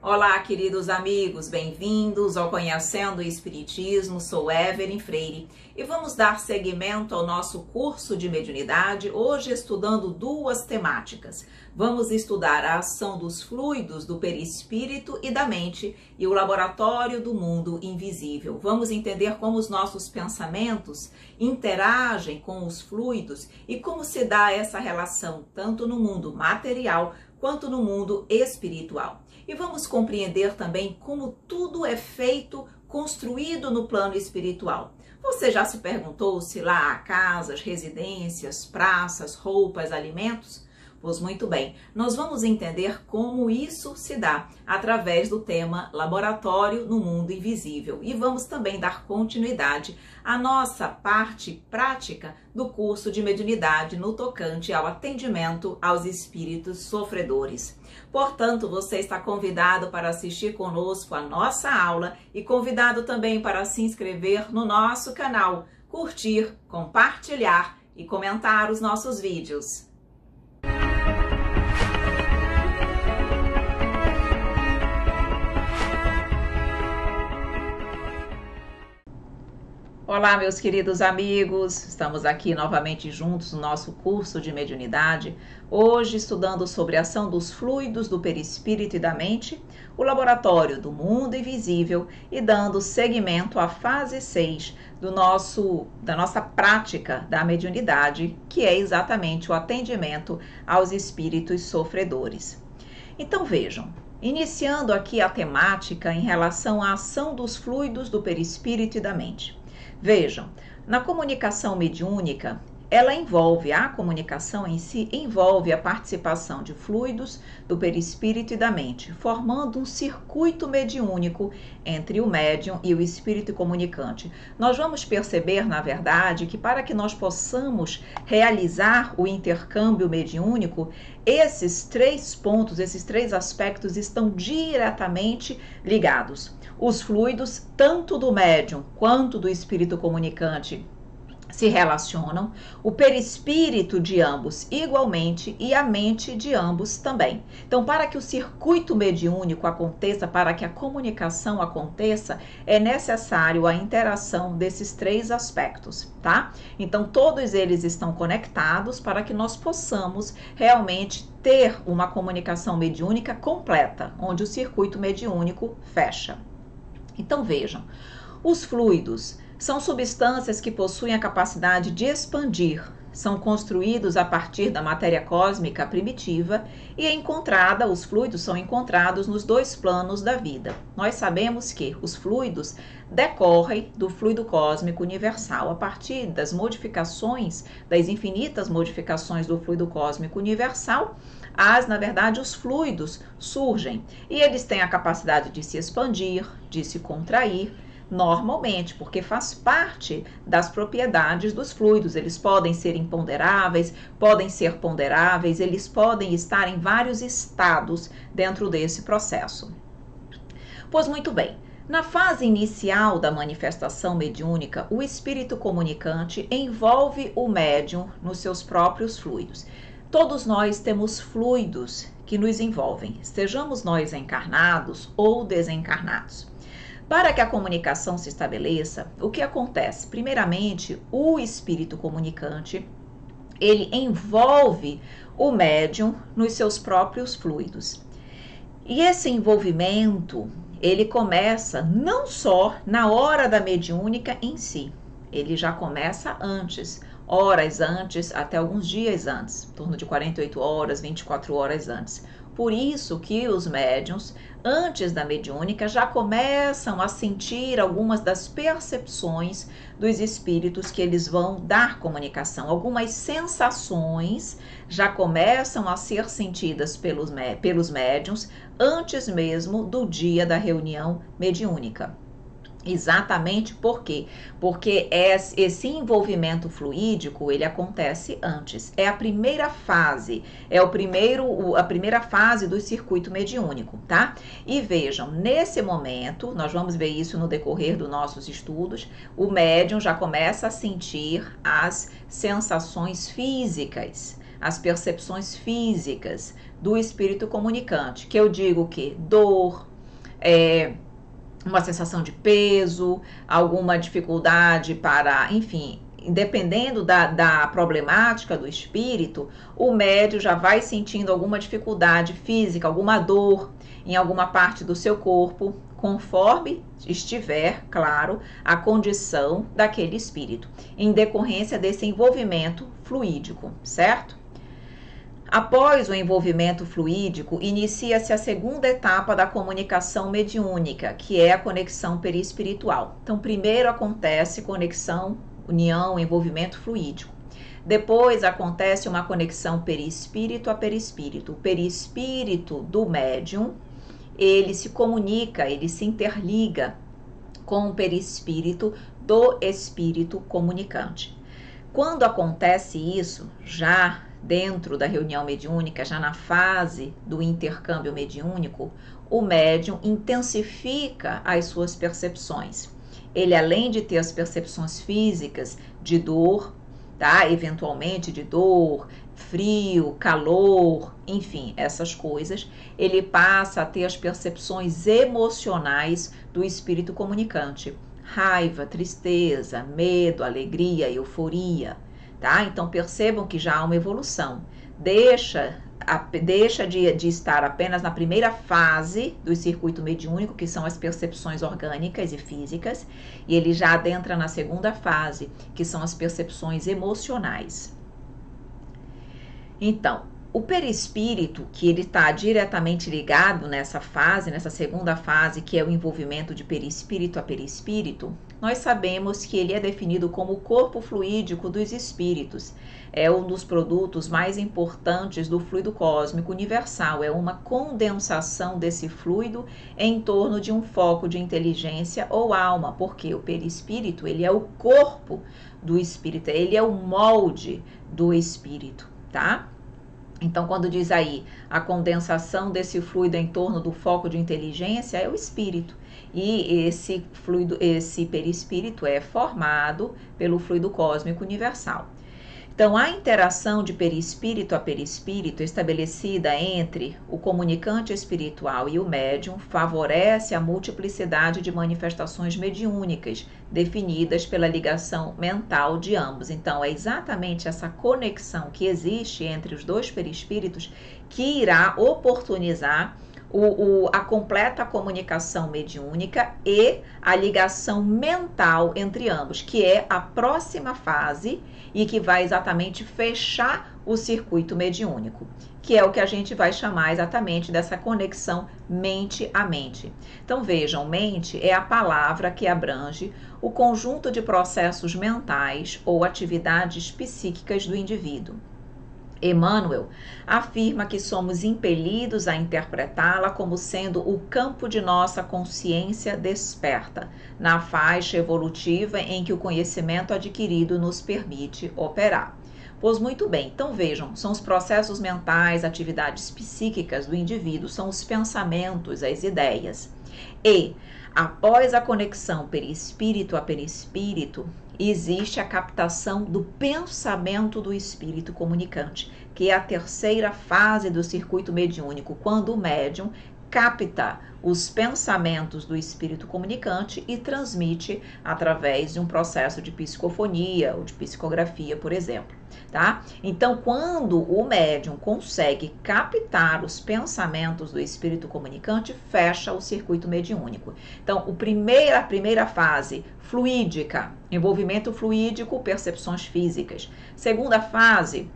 Olá, queridos amigos, bem-vindos ao Conhecendo o Espiritismo. Sou Evelyn Freire e vamos dar seguimento ao nosso curso de mediunidade, hoje estudando duas temáticas. Vamos estudar a ação dos fluidos do perispírito e da mente e o laboratório do mundo invisível. Vamos entender como os nossos pensamentos interagem com os fluidos e como se dá essa relação tanto no mundo material quanto no mundo espiritual. E vamos compreender também como tudo é feito, construído no plano espiritual. Você já se perguntou se lá há casas, residências, praças, roupas, alimentos? Pois muito bem, nós vamos entender como isso se dá através do tema Laboratório no Mundo Invisível. E vamos também dar continuidade à nossa parte prática do curso de mediunidade no tocante ao atendimento aos espíritos sofredores. Portanto, você está convidado para assistir conosco a nossa aula e convidado também para se inscrever no nosso canal, curtir, compartilhar e comentar os nossos vídeos. Olá, meus queridos amigos, estamos aqui novamente juntos no nosso curso de mediunidade, hoje estudando sobre a ação dos fluidos do perispírito e da mente, o laboratório do mundo invisível e dando seguimento à fase 6 da nossa prática da mediunidade, que é exatamente o atendimento aos espíritos sofredores. Então vejam, iniciando aqui a temática em relação à ação dos fluidos do perispírito e da mente. Vejam, na comunicação mediúnica, a comunicação em si envolve a participação de fluidos do perispírito e da mente, formando um circuito mediúnico entre o médium e o espírito comunicante. Nós vamos perceber, na verdade, que para que nós possamos realizar o intercâmbio mediúnico, esses três pontos, esses três aspectos estão diretamente ligados. Os fluidos, tanto do médium quanto do espírito comunicante, se relacionam, o perispírito de ambos igualmente e a mente de ambos também. Então, para que o circuito mediúnico aconteça, para que a comunicação aconteça, é necessário a interação desses três aspectos, tá? Então, todos eles estão conectados para que nós possamos realmente ter uma comunicação mediúnica completa, onde o circuito mediúnico fecha. Então, vejam, os fluidos são substâncias que possuem a capacidade de expandir, são construídos a partir da matéria cósmica primitiva e os fluidos são encontrados nos dois planos da vida. Nós sabemos que os fluidos decorrem do fluido cósmico universal, a partir das modificações, das infinitas modificações do fluido cósmico universal, na verdade, os fluidos surgem e eles têm a capacidade de se expandir, de se contrair, normalmente, porque faz parte das propriedades dos fluidos. Eles podem ser imponderáveis, podem ser ponderáveis, eles podem estar em vários estados dentro desse processo. Pois muito bem, na fase inicial da manifestação mediúnica, o espírito comunicante envolve o médium nos seus próprios fluidos. Todos nós temos fluidos que nos envolvem, estejamos nós encarnados ou desencarnados. Para que a comunicação se estabeleça, o que acontece? Primeiramente, o espírito comunicante, ele envolve o médium nos seus próprios fluidos. E esse envolvimento, ele começa não só na hora da mediúnica em si, ele já começa antes, horas antes, até alguns dias antes, em torno de 48 horas, 24 horas antes. Por isso que os médiuns, antes da mediúnica, já começam a sentir algumas das percepções dos espíritos que eles vão dar comunicação. Algumas sensações já começam a ser sentidas pelos médiuns antes mesmo do dia da reunião mediúnica. Exatamente por quê? Porque esse envolvimento fluídico, ele acontece antes. É a primeira fase, a primeira fase do circuito mediúnico, tá? E vejam, nesse momento, nós vamos ver isso no decorrer dos nossos estudos, o médium já começa a sentir as sensações físicas, as percepções físicas do espírito comunicante, que eu digo que dor, uma sensação de peso, alguma dificuldade para, enfim, dependendo da problemática do espírito, o médium já vai sentindo alguma dificuldade física, alguma dor em alguma parte do seu corpo, conforme estiver, claro, a condição daquele espírito, em decorrência desse envolvimento fluídico, certo? Após o envolvimento fluídico, inicia-se a segunda etapa da comunicação mediúnica, que é a conexão perispiritual. Então, primeiro acontece conexão, união, envolvimento fluídico. Depois acontece uma conexão perispírito a perispírito. O perispírito do médium, ele se comunica, ele se interliga com o perispírito do espírito comunicante. Quando acontece isso, já dentro da reunião mediúnica, já na fase do intercâmbio mediúnico, o médium intensifica as suas percepções. Ele, além de ter as percepções físicas de dor, tá? Eventualmente de dor, frio, calor, enfim, essas coisas, ele passa a ter as percepções emocionais do espírito comunicante. Raiva, tristeza, medo, alegria, euforia, tá? Então percebam que já há uma evolução. Deixa de estar apenas na primeira fase do circuito mediúnico, que são as percepções orgânicas e físicas, e ele já adentra na segunda fase, que são as percepções emocionais. Então, o perispírito, que ele está diretamente ligado nessa fase, nessa segunda fase, que é o envolvimento de perispírito a perispírito, nós sabemos que ele é definido como o corpo fluídico dos espíritos. É um dos produtos mais importantes do fluido cósmico universal. É uma condensação desse fluido em torno de um foco de inteligência ou alma, porque o perispírito, ele é o corpo do espírito, ele é o molde do espírito, tá? Então, quando diz aí a condensação desse fluido em torno do foco de inteligência, é o espírito. E esse fluido, esse perispírito é formado pelo fluido cósmico universal. Então, a interação de perispírito a perispírito estabelecida entre o comunicante espiritual e o médium favorece a multiplicidade de manifestações mediúnicas definidas pela ligação mental de ambos. Então, é exatamente essa conexão que existe entre os dois perispíritos que irá oportunizar a completa comunicação mediúnica e a ligação mental entre ambos, que é a próxima fase e que vai exatamente fechar o circuito mediúnico, que é o que a gente vai chamar exatamente dessa conexão mente a mente. Então vejam, mente é a palavra que abrange o conjunto de processos mentais ou atividades psíquicas do indivíduo. Emmanuel afirma que somos impelidos a interpretá-la como sendo o campo de nossa consciência desperta, na faixa evolutiva em que o conhecimento adquirido nos permite operar. Pois muito bem, então vejam, são os processos mentais, atividades psíquicas do indivíduo, são os pensamentos, as ideias. E, após a conexão perispírito a perispírito, existe a captação do pensamento do espírito comunicante, que é a terceira fase do circuito mediúnico, quando o médium capta os pensamentos do espírito comunicante e transmite através de um processo de psicofonia ou de psicografia, por exemplo, tá? Então, quando o médium consegue captar os pensamentos do espírito comunicante, fecha o circuito mediúnico. Então, a primeira fase, fluídica, envolvimento fluídico, percepções físicas. Segunda fase,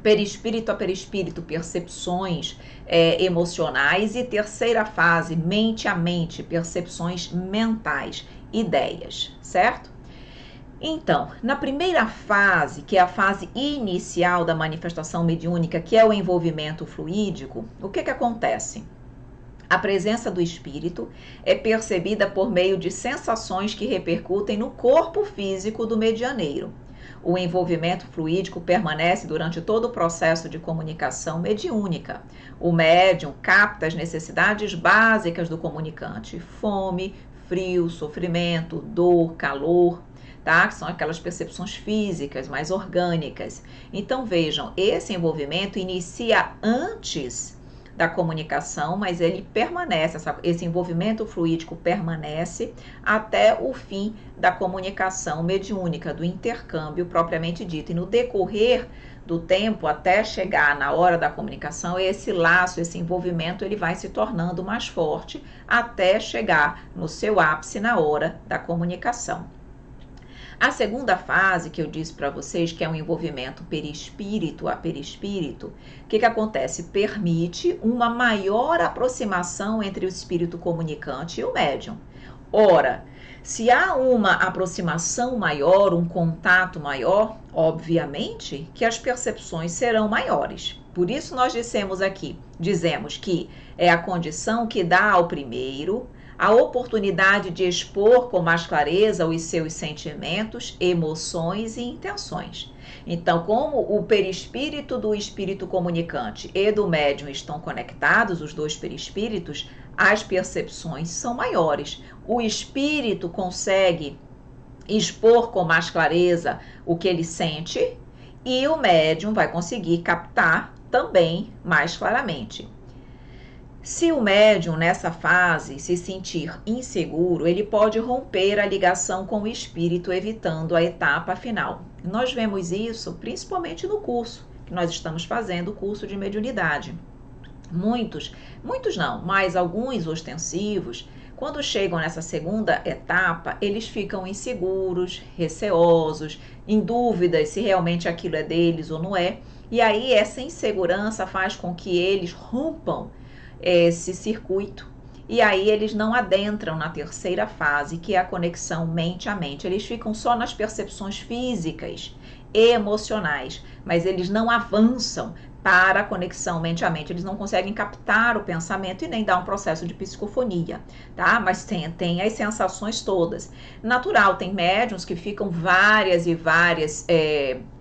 perispírito a perispírito, percepções emocionais. E terceira fase, mente a mente, percepções mentais, ideias, certo? Então, na primeira fase, que é a fase inicial da manifestação mediúnica, que é o envolvimento fluídico, o que acontece? A presença do espírito é percebida por meio de sensações que repercutem no corpo físico do medianeiro. O envolvimento fluídico permanece durante todo o processo de comunicação mediúnica. O médium capta as necessidades básicas do comunicante: fome, frio, sofrimento, dor, calor, tá? Que são aquelas percepções físicas mais orgânicas. Então vejam, esse envolvimento inicia antes da comunicação, mas ele permanece, esse envolvimento fluídico permanece até o fim da comunicação mediúnica, do intercâmbio propriamente dito. E no decorrer do tempo, até chegar na hora da comunicação, esse laço, esse envolvimento, ele vai se tornando mais forte até chegar no seu ápice na hora da comunicação. A segunda fase que eu disse para vocês, que é um envolvimento perispírito a perispírito, o que acontece? Permite uma maior aproximação entre o espírito comunicante e o médium. Ora, se há uma aproximação maior, um contato maior, obviamente que as percepções serão maiores. Por isso nós dizemos que é a condição que dá ao primeiro a oportunidade de expor com mais clareza os seus sentimentos, emoções e intenções. Então, como o perispírito do espírito comunicante e do médium estão conectados, os dois perispíritos, as percepções são maiores. O espírito consegue expor com mais clareza o que ele sente e o médium vai conseguir captar também mais claramente. Se o médium nessa fase se sentir inseguro, ele pode romper a ligação com o espírito, evitando a etapa final. Nós vemos isso principalmente no curso que nós estamos fazendo, o curso de mediunidade. Muitos não, mas alguns ostensivos, quando chegam nessa segunda etapa, eles ficam inseguros, receosos, em dúvidas se realmente aquilo é deles ou não é. E aí essa insegurança faz com que eles rompam esse circuito e aí eles não adentram na terceira fase, que é a conexão mente a mente. Eles ficam só nas percepções físicas e emocionais, mas eles não avançam para a conexão mente a mente. Eles não conseguem captar o pensamento e nem dar um processo de psicofonia, tá? Mas tem as sensações todas. Natural, tem médiuns que ficam várias e várias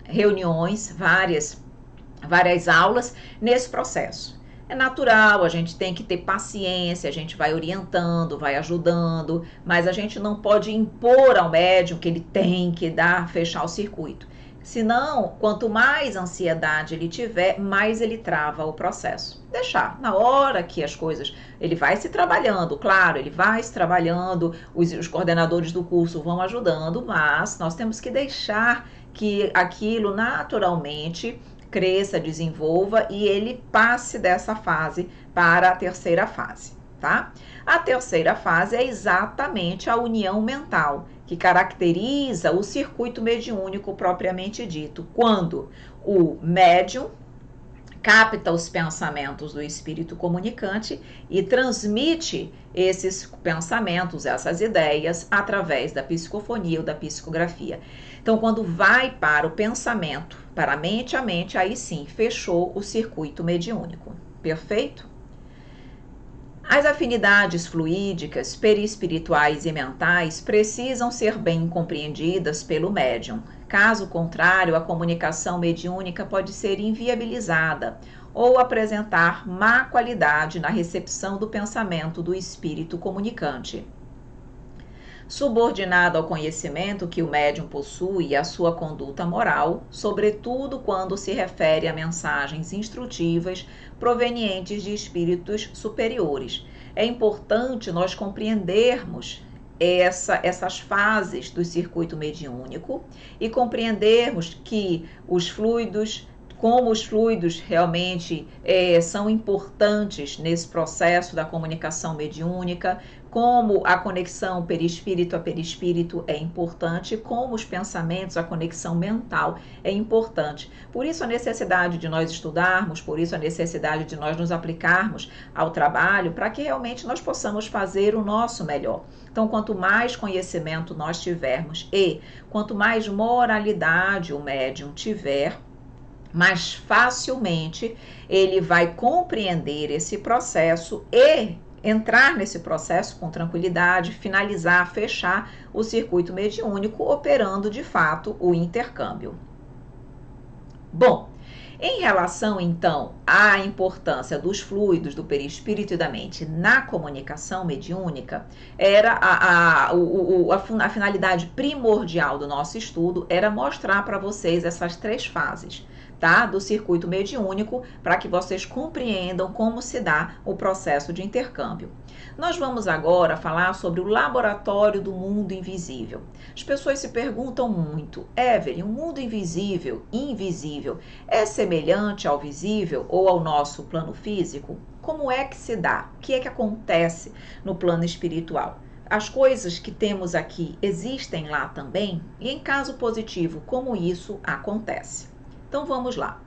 reuniões, várias aulas nesse processo. É natural, a gente tem que ter paciência, a gente vai orientando, vai ajudando, mas a gente não pode impor ao médium que ele tem que fechar o circuito. Senão, quanto mais ansiedade ele tiver, mais ele trava o processo. Deixar, na hora que as coisas, ele vai se trabalhando, claro, ele vai se trabalhando, os coordenadores do curso vão ajudando, mas nós temos que deixar que aquilo naturalmente cresça, desenvolva e ele passe dessa fase para a terceira fase, tá? A terceira fase é exatamente a união mental, que caracteriza o circuito mediúnico propriamente dito, quando o médium capta os pensamentos do espírito comunicante e transmite esses pensamentos, essas ideias, através da psicofonia ou da psicografia. Então, quando vai para o pensamento, para a mente, aí sim, fechou o circuito mediúnico. Perfeito? As afinidades fluídicas, perispirituais e mentais precisam ser bem compreendidas pelo médium. Caso contrário, a comunicação mediúnica pode ser inviabilizada ou apresentar má qualidade na recepção do pensamento do espírito comunicante. Subordinado ao conhecimento que o médium possui e à sua conduta moral, sobretudo quando se refere a mensagens instrutivas provenientes de espíritos superiores. É importante nós compreendermos essas fases do circuito mediúnico e compreendermos que como os fluidos realmente são importantes nesse processo da comunicação mediúnica, como a conexão perispírito a perispírito é importante, como os pensamentos, a conexão mental é importante. Por isso a necessidade de nós estudarmos, por isso a necessidade de nós nos aplicarmos ao trabalho, para que realmente nós possamos fazer o nosso melhor. Então, quanto mais conhecimento nós tivermos e quanto mais moralidade o médium tiver, mais facilmente ele vai compreender esse processo e entrar nesse processo com tranquilidade, finalizar, fechar o circuito mediúnico, operando de fato o intercâmbio. Bom, em relação então à importância dos fluidos do perispírito e da mente na comunicação mediúnica, era a finalidade primordial do nosso estudo era mostrar para vocês essas três fases. tá? Do circuito mediúnico, para que vocês compreendam como se dá o processo de intercâmbio. Nós vamos agora falar sobre o laboratório do mundo invisível. As pessoas se perguntam muito: Evelyn, o mundo invisível, é semelhante ao visível ou ao nosso plano físico? Como é que se dá? O que é que acontece no plano espiritual? As coisas que temos aqui existem lá também? E em caso positivo, como isso acontece? Então vamos lá.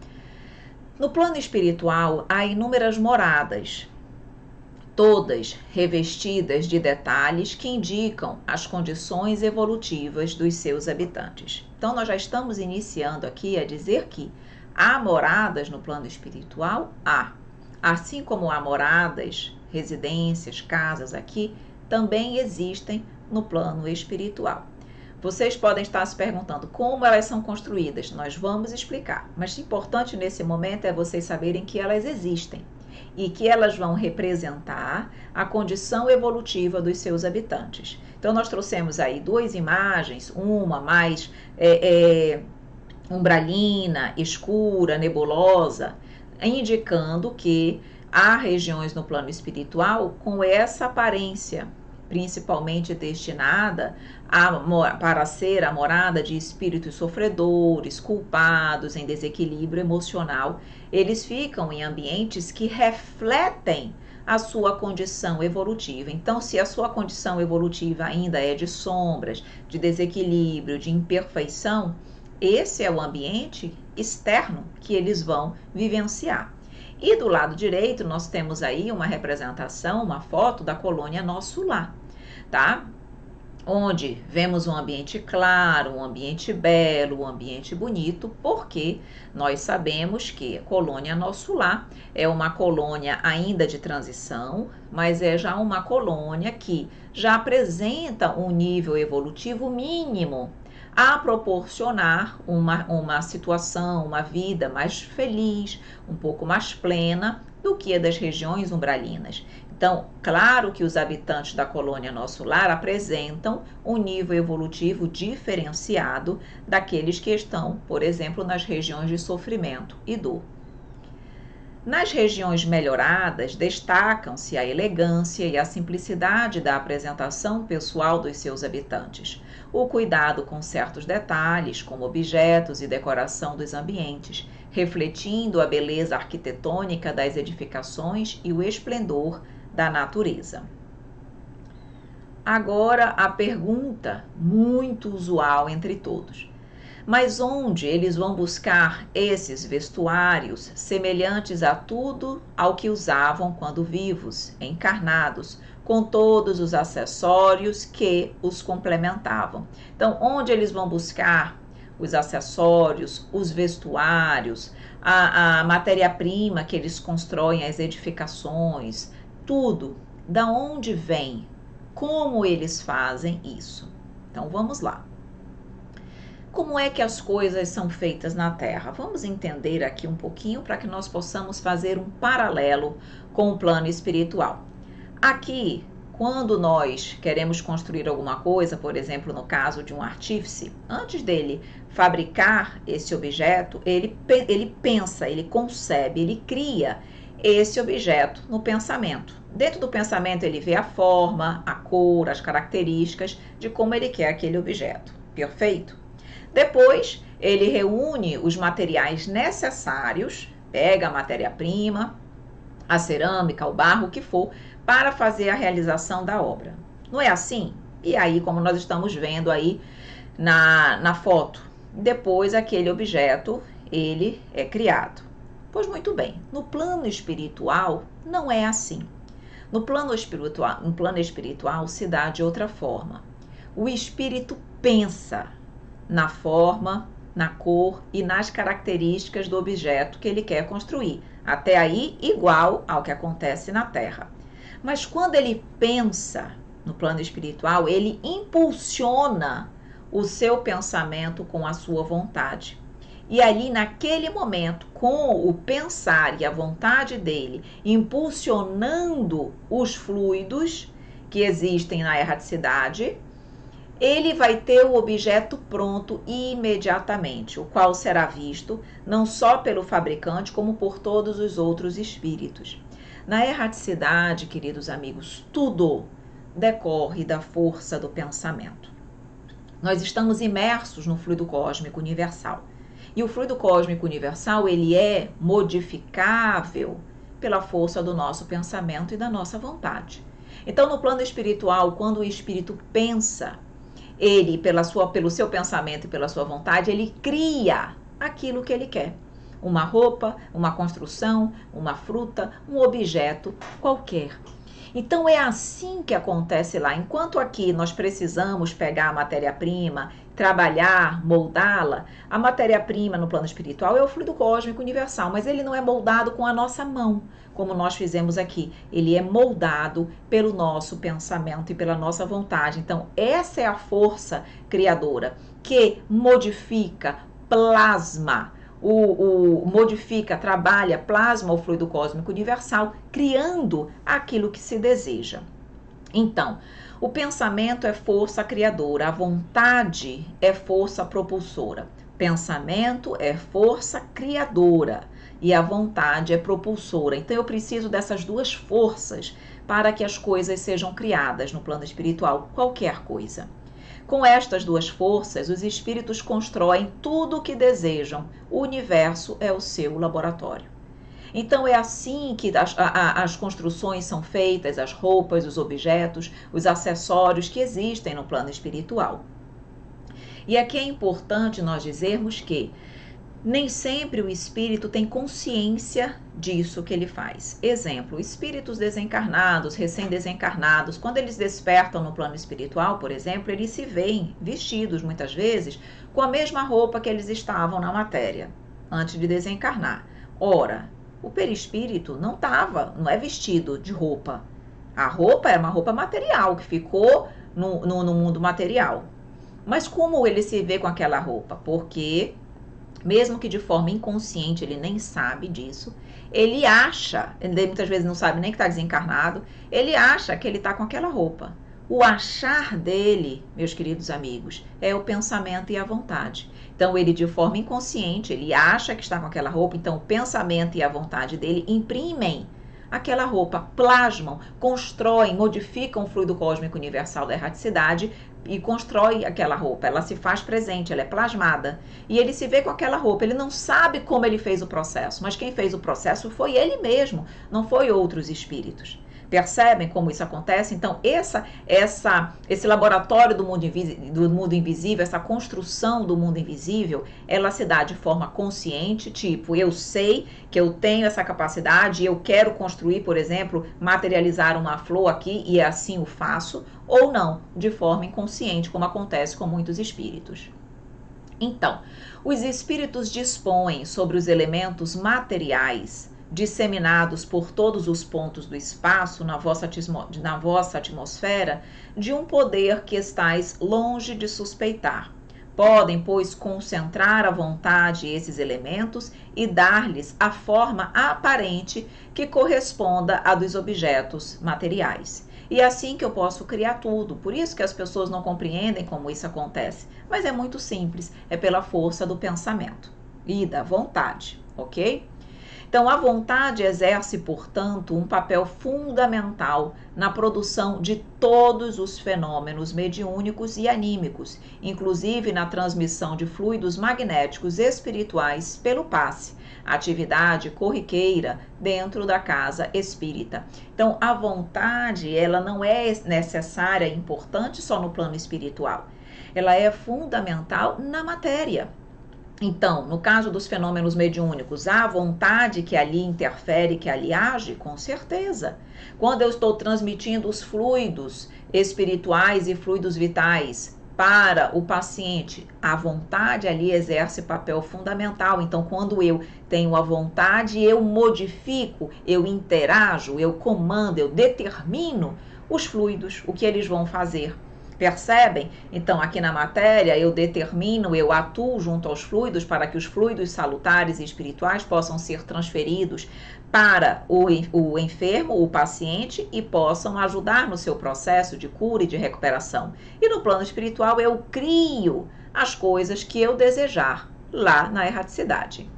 No plano espiritual há inúmeras moradas, todas revestidas de detalhes que indicam as condições evolutivas dos seus habitantes. Então nós já estamos iniciando aqui a dizer que há moradas no plano espiritual? Há. Assim como há moradas, residências, casas aqui, também existem no plano espiritual. Vocês podem estar se perguntando como elas são construídas. Nós vamos explicar. Mas o importante nesse momento é vocês saberem que elas existem e que elas vão representar a condição evolutiva dos seus habitantes. Então, nós trouxemos aí duas imagens, uma mais umbralina, escura, nebulosa, indicando que há regiões no plano espiritual com essa aparência, principalmente destinada para ser a morada de espíritos sofredores, culpados, em desequilíbrio emocional. Eles ficam em ambientes que refletem a sua condição evolutiva. Então, se a sua condição evolutiva ainda é de sombras, de desequilíbrio, de imperfeição, esse é o ambiente externo que eles vão vivenciar. E do lado direito nós temos aí uma representação, uma foto da colônia Nosso Lar, tá? Onde vemos um ambiente claro, um ambiente belo, um ambiente bonito, porque nós sabemos que a colônia Nosso Lar é uma colônia ainda de transição, mas é já uma colônia que já apresenta um nível evolutivo mínimo a proporcionar uma situação, uma vida mais feliz, um pouco mais plena do que a das regiões umbralinas. Então, claro que os habitantes da colônia Nosso Lar apresentam um nível evolutivo diferenciado daqueles que estão, por exemplo, nas regiões de sofrimento e dor. Nas regiões melhoradas, destacam-se a elegância e a simplicidade da apresentação pessoal dos seus habitantes, o cuidado com certos detalhes, como objetos e decoração dos ambientes, refletindo a beleza arquitetônica das edificações e o esplendor da natureza. Agora a pergunta muito usual entre todos: mas onde eles vão buscar esses vestuários semelhantes a tudo ao que usavam quando vivos, encarnados, com todos os acessórios que os complementavam? Então, onde eles vão buscar os acessórios, os vestuários, a matéria-prima que eles constroem, as edificações, tudo? Da onde vem? Como eles fazem isso? Então, vamos lá. Como é que as coisas são feitas na Terra? Vamos entender aqui um pouquinho para que nós possamos fazer um paralelo com o plano espiritual. Aqui, quando nós queremos construir alguma coisa, por exemplo, no caso de um artífice, antes dele fabricar esse objeto, ele pensa, ele concebe, ele cria esse objeto no pensamento. Dentro do pensamento, ele vê a forma, a cor, as características de como ele quer aquele objeto. Perfeito? Depois, ele reúne os materiais necessários, pega a matéria-prima, a cerâmica, o barro, o que for, para fazer a realização da obra. Não é assim? E aí, como nós estamos vendo aí na foto, depois aquele objeto, ele é criado. Pois muito bem, no plano espiritual não é assim. No plano espiritual se dá de outra forma. O espírito pensa na forma, na cor e nas características do objeto que ele quer construir. Até aí, igual ao que acontece na Terra. Mas quando ele pensa no plano espiritual, ele impulsiona o seu pensamento com a sua vontade. E ali, naquele momento, com o pensar e a vontade dele, impulsionando os fluidos que existem na erraticidade, ele vai ter o objeto pronto imediatamente, o qual será visto não só pelo fabricante, como por todos os outros espíritos. Na erraticidade, queridos amigos, tudo decorre da força do pensamento. Nós estamos imersos no fluido cósmico universal. E o fluido cósmico universal, ele é modificável pela força do nosso pensamento e da nossa vontade. Então, no plano espiritual, quando o espírito pensa, ele, pelo seu pensamento e pela sua vontade, ele cria aquilo que ele quer. Uma roupa, uma construção, uma fruta, um objeto qualquer. Então é assim que acontece lá. Enquanto aqui nós precisamos pegar a matéria-prima, trabalhar, moldá-la, a matéria-prima no plano espiritual é o fluido cósmico universal, mas ele não é moldado com a nossa mão, como nós fizemos aqui. Ele é moldado pelo nosso pensamento e pela nossa vontade. Então essa é a força criadora que modifica, plasma, modifica, trabalha, plasma o fluido cósmico universal, criando aquilo que se deseja. Então, o pensamento é força criadora, a vontade é força propulsora. Pensamento é força criadora e a vontade é propulsora. Então, eu preciso dessas duas forças para que as coisas sejam criadas no plano espiritual, qualquer coisa. Com estas duas forças, os espíritos constroem tudo o que desejam. O universo é o seu laboratório. Então, é assim que as construções são feitas, as roupas, os objetos, os acessórios que existem no plano espiritual. E aqui é importante nós dizermos que nem sempre o espírito tem consciência disso que ele faz. Exemplo, espíritos desencarnados, recém-desencarnados, quando eles despertam no plano espiritual, por exemplo, eles se veem vestidos, muitas vezes, com a mesma roupa que eles estavam na matéria, antes de desencarnar. Ora, o perispírito não é vestido de roupa. A roupa é uma roupa material, que ficou no mundo material. Mas como ele se vê com aquela roupa? Porque mesmo que de forma inconsciente, ele nem sabe disso, ele acha, ele muitas vezes não sabe nem que está desencarnado, ele acha que ele está com aquela roupa. O achar dele, meus queridos amigos, é o pensamento e a vontade. Então, ele de forma inconsciente, ele acha que está com aquela roupa, então o pensamento e a vontade dele imprimem aquela roupa, plasmam, constroem, modificam o fluido cósmico universal da erraticidade e constrói aquela roupa, ela se faz presente, ela é plasmada. E ele se vê com aquela roupa, ele não sabe como ele fez o processo, mas quem fez o processo foi ele mesmo, não foi outros espíritos. Percebem como isso acontece? Então, esse laboratório do mundo invisível, essa construção do mundo invisível, ela se dá de forma consciente, tipo, eu sei que eu tenho essa capacidade, eu quero construir, por exemplo, materializar uma flor aqui e assim o faço, ou não, de forma inconsciente, como acontece com muitos espíritos. Então, os espíritos dispõem sobre os elementos materiais disseminados por todos os pontos do espaço na vossa atmosfera, de um poder que estais longe de suspeitar. Podem, pois, concentrar à vontade esses elementos e dar-lhes a forma aparente que corresponda à dos objetos materiais. E é assim que eu posso criar tudo. Por isso que as pessoas não compreendem como isso acontece. Mas é muito simples, é pela força do pensamento e da vontade, ok? Então, a vontade exerce, portanto, um papel fundamental na produção de todos os fenômenos mediúnicos e anímicos, inclusive na transmissão de fluidos magnéticos espirituais pelo passe, atividade corriqueira dentro da casa espírita. Então, a vontade, ela não é necessária e importante só no plano espiritual. Ela é fundamental na matéria. Então, no caso dos fenômenos mediúnicos, há vontade que ali interfere, que ali age? Com certeza. Quando eu estou transmitindo os fluidos espirituais e fluidos vitais para o paciente, a vontade ali exerce papel fundamental. Então, quando eu tenho a vontade, eu modifico, eu interajo, eu comando, eu determino os fluidos, o que eles vão fazer. Percebem? Então, aqui na matéria, eu determino, eu atuo junto aos fluidos para que os fluidos salutares e espirituais possam ser transferidos para o enfermo, o paciente, e possam ajudar no seu processo de cura e de recuperação. E no plano espiritual, eu crio as coisas que eu desejar lá na erraticidade.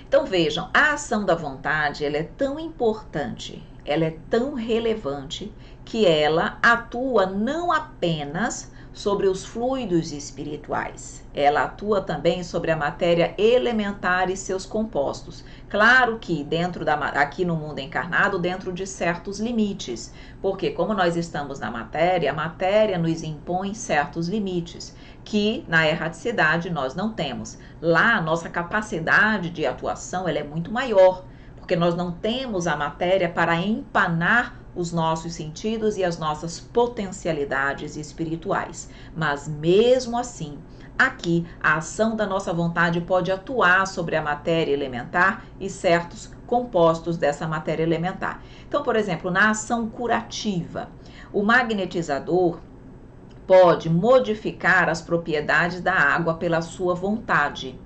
Então, vejam, a ação da vontade, ela é tão importante, ela é tão relevante, que ela atua não apenas sobre os fluidos espirituais, ela atua também sobre a matéria elementar e seus compostos. Claro que aqui no mundo encarnado, dentro de certos limites, porque como nós estamos na matéria, a matéria nos impõe certos limites, que na erraticidade nós não temos. Lá, a nossa capacidade de atuação ela é muito maior, porque nós não temos a matéria para empanar os nossos sentidos e as nossas potencialidades espirituais. Mas mesmo assim, aqui a ação da nossa vontade pode atuar sobre a matéria elementar e certos compostos dessa matéria elementar. Então, por exemplo, na ação curativa, o magnetizador pode modificar as propriedades da água pela sua vontade.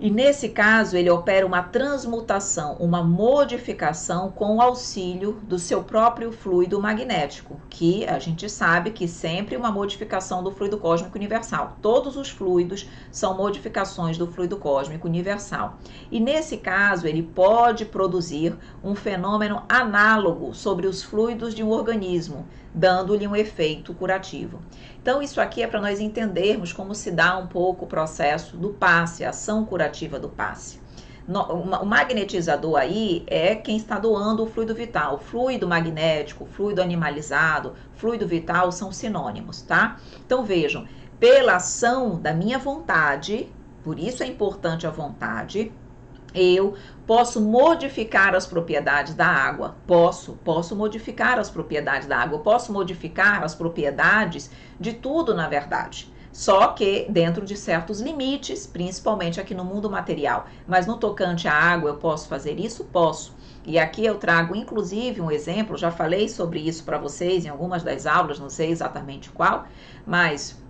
E nesse caso, ele opera uma transmutação, uma modificação com o auxílio do seu próprio fluido magnético, que a gente sabe que sempre uma modificação do fluido cósmico universal. Todos os fluidos são modificações do fluido cósmico universal. E nesse caso, ele pode produzir um fenômeno análogo sobre os fluidos de um organismo, dando-lhe um efeito curativo. Então, isso aqui é para nós entendermos como se dá um pouco o processo do passe, a ação curativa do passe. O magnetizador aí é quem está doando o fluido vital. Fluido magnético, fluido animalizado, fluido vital são sinônimos, tá? Então, vejam, pela ação da minha vontade, por isso é importante a vontade, eu posso modificar as propriedades da água, posso modificar as propriedades da água, posso modificar as propriedades de tudo, na verdade. Só que dentro de certos limites, principalmente aqui no mundo material. Mas no tocante à água, eu posso fazer isso? Posso. E aqui eu trago, inclusive, um exemplo, já falei sobre isso para vocês em algumas das aulas, não sei exatamente qual, mas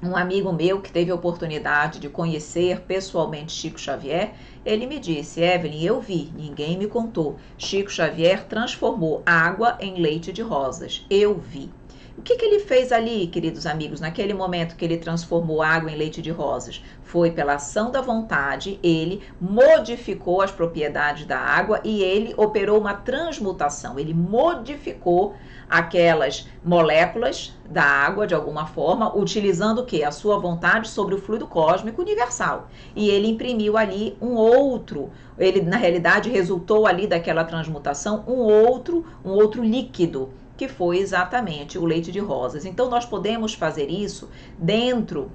um amigo meu que teve a oportunidade de conhecer pessoalmente Chico Xavier, ele me disse: Evelyn, eu vi, ninguém me contou. Chico Xavier transformou água em leite de rosas. Eu vi. O que ele fez ali, queridos amigos, naquele momento que ele transformou água em leite de rosas? Foi pela ação da vontade, ele modificou as propriedades da água e ele operou uma transmutação. Ele modificou aquelas moléculas da água de alguma forma, utilizando o quê? A sua vontade sobre o fluido cósmico universal. E ele imprimiu ali um outro, ele na realidade resultou ali daquela transmutação um outro líquido, que foi exatamente o leite de rosas. Então, nós podemos fazer isso dentro,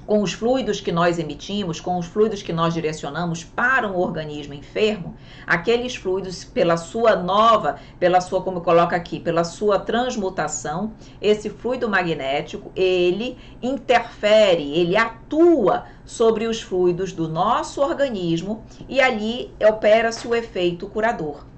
com os fluidos que nós emitimos, com os fluidos que nós direcionamos para um organismo enfermo, aqueles fluidos, pela sua, como coloca aqui, pela sua transmutação, esse fluido magnético, ele interfere, ele atua sobre os fluidos do nosso organismo e ali opera-se o efeito curador.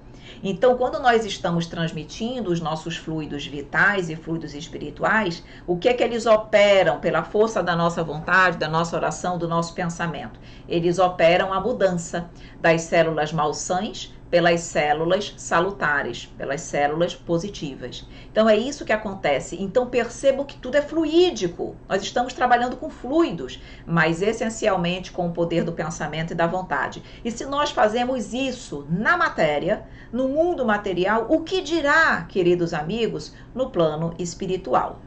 Então, quando nós estamos transmitindo os nossos fluidos vitais e fluidos espirituais, o que é que eles operam pela força da nossa vontade, da nossa oração, do nosso pensamento? Eles operam a mudança das células malsãs pelas células salutares, pelas células positivas. Então, é isso que acontece. Então, percebam que tudo é fluídico. Nós estamos trabalhando com fluidos, mas essencialmente com o poder do pensamento e da vontade. E se nós fazemos isso na matéria, no mundo material, o que dirá, queridos amigos, no plano espiritual?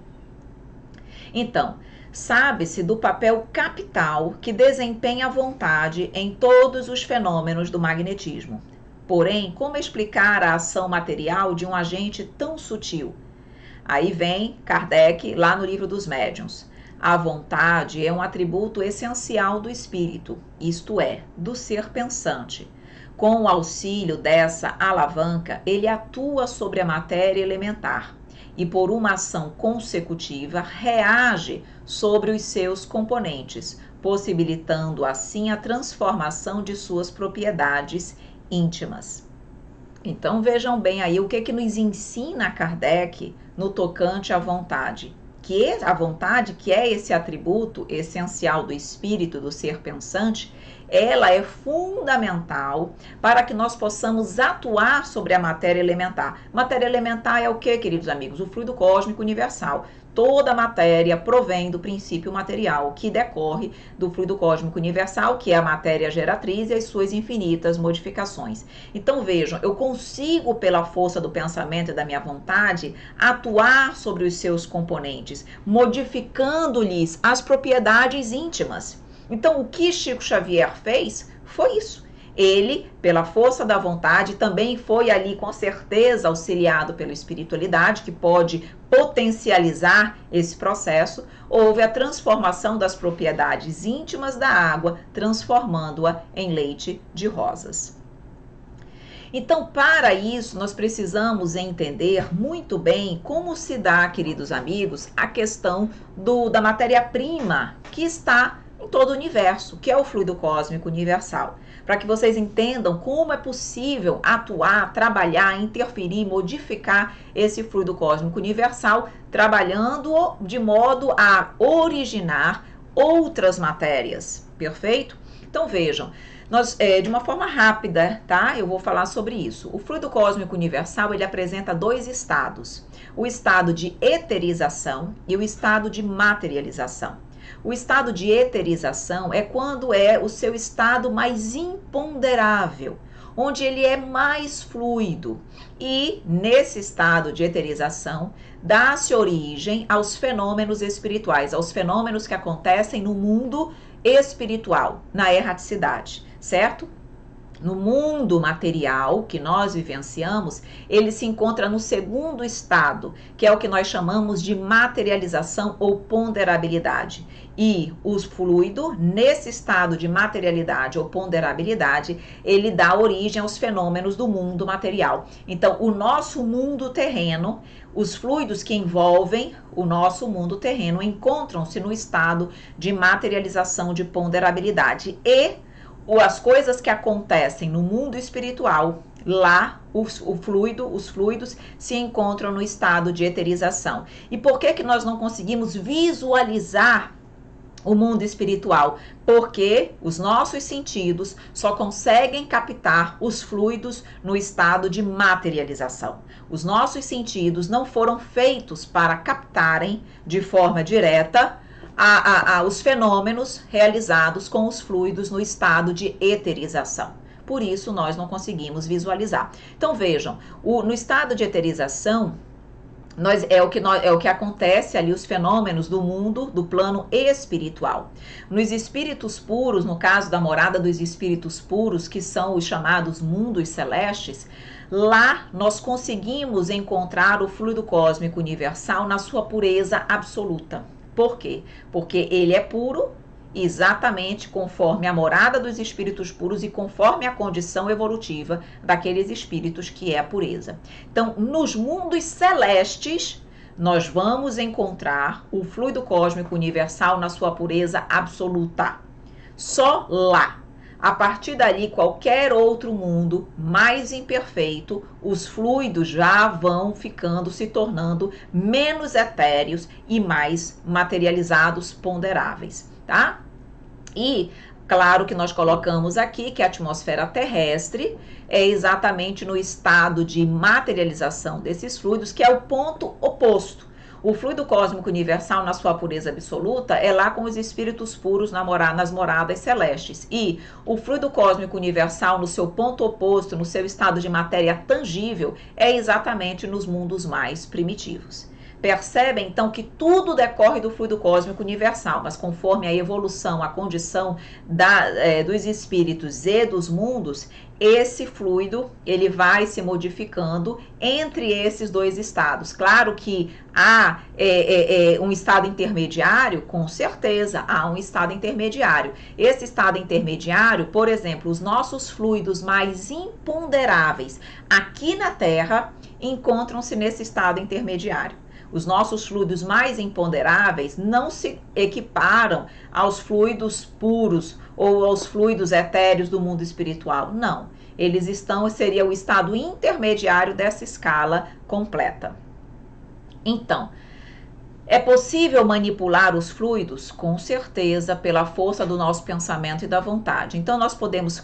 Então, sabe-se do papel capital que desempenha a vontade em todos os fenômenos do magnetismo. Porém, como explicar a ação material de um agente tão sutil? Aí vem Kardec, lá no Livro dos Médiuns. A vontade é um atributo essencial do espírito, isto é, do ser pensante. Com o auxílio dessa alavanca, ele atua sobre a matéria elementar e, por uma ação consecutiva, reage sobre os seus componentes, possibilitando assim a transformação de suas propriedades íntimas. Então vejam bem aí o que nos ensina Kardec no tocante à vontade. Que a vontade, que é esse atributo essencial do espírito, do ser pensante, ela é fundamental para que nós possamos atuar sobre a matéria elementar. Matéria elementar é o que, queridos amigos? O fluido cósmico universal. Toda matéria provém do princípio material, que decorre do fluido cósmico universal, que é a matéria geratriz e as suas infinitas modificações. Então vejam, eu consigo, pela força do pensamento e da minha vontade, atuar sobre os seus componentes, modificando-lhes as propriedades íntimas. Então, o que Chico Xavier fez foi isso. Ele, pela força da vontade, também foi ali com certeza auxiliado pela espiritualidade, que pode potencializar esse processo. Houve a transformação das propriedades íntimas da água, transformando-a em leite de rosas. Então, para isso, nós precisamos entender muito bem como se dá, queridos amigos, a questão da matéria-prima que está em todo o universo, que é o fluido cósmico universal. Para que vocês entendam como é possível atuar, trabalhar, interferir, modificar esse fluido cósmico universal, trabalhando de modo a originar outras matérias, perfeito? Então vejam, de uma forma rápida, tá? Eu vou falar sobre isso. O fluido cósmico universal, ele apresenta dois estados: o estado de eterização e o estado de materialização. O estado de eterização é quando é o seu estado mais imponderável, onde ele é mais fluido. E nesse estado de eterização, dá-se origem aos fenômenos espirituais, aos fenômenos que acontecem no mundo espiritual, na erraticidade, certo? No mundo material que nós vivenciamos, ele se encontra no segundo estado, que é o que nós chamamos de materialização ou ponderabilidade. E o fluido, nesse estado de materialidade ou ponderabilidade, ele dá origem aos fenômenos do mundo material. Então, o nosso mundo terreno, os fluidos que envolvem o nosso mundo terreno encontram-se no estado de materialização, de ponderabilidade. E as coisas que acontecem no mundo espiritual, lá os fluidos se encontram no estado de eterização. E por que nós não conseguimos visualizar o mundo espiritual? Porque os nossos sentidos só conseguem captar os fluidos no estado de materialização. Os nossos sentidos não foram feitos para captarem de forma direta os fenômenos realizados com os fluidos no estado de eterização. Por isso, nós não conseguimos visualizar. Então, vejam, no estado de eterização, é o que acontece ali, os fenômenos do mundo, do plano espiritual. Nos espíritos puros, no caso da morada dos espíritos puros, que são os chamados mundos celestes, lá nós conseguimos encontrar o fluido cósmico universal na sua pureza absoluta. Por quê? Porque ele é puro exatamente conforme a morada dos espíritos puros e conforme a condição evolutiva daqueles espíritos, que é a pureza. Então, nos mundos celestes, nós vamos encontrar o fluido cósmico universal na sua pureza absoluta. Só lá. A partir dali, qualquer outro mundo mais imperfeito, os fluidos já vão se tornando menos etéreos e mais materializados, ponderáveis, tá? E claro que nós colocamos aqui que a atmosfera terrestre é exatamente no estado de materialização desses fluidos, que é o ponto oposto. O fluido cósmico universal, na sua pureza absoluta, é lá com os espíritos puros nas moradas celestes. E o fluido cósmico universal, no seu ponto oposto, no seu estado de matéria tangível, é exatamente nos mundos mais primitivos. Percebem, então, que tudo decorre do fluido cósmico universal, mas conforme a evolução, a condição dos espíritos e dos mundos, esse fluido ele vai se modificando entre esses dois estados. Claro que há um estado intermediário, com certeza há um estado intermediário. Esse estado intermediário, por exemplo, os nossos fluidos mais imponderáveis aqui na Terra encontram-se nesse estado intermediário. Os nossos fluidos mais imponderáveis não se equiparam aos fluidos puros ou aos fluidos etéreos do mundo espiritual. Não. Seria o estado intermediário dessa escala completa. Então, é possível manipular os fluidos? Com certeza, pela força do nosso pensamento e da vontade. Então, nós podemos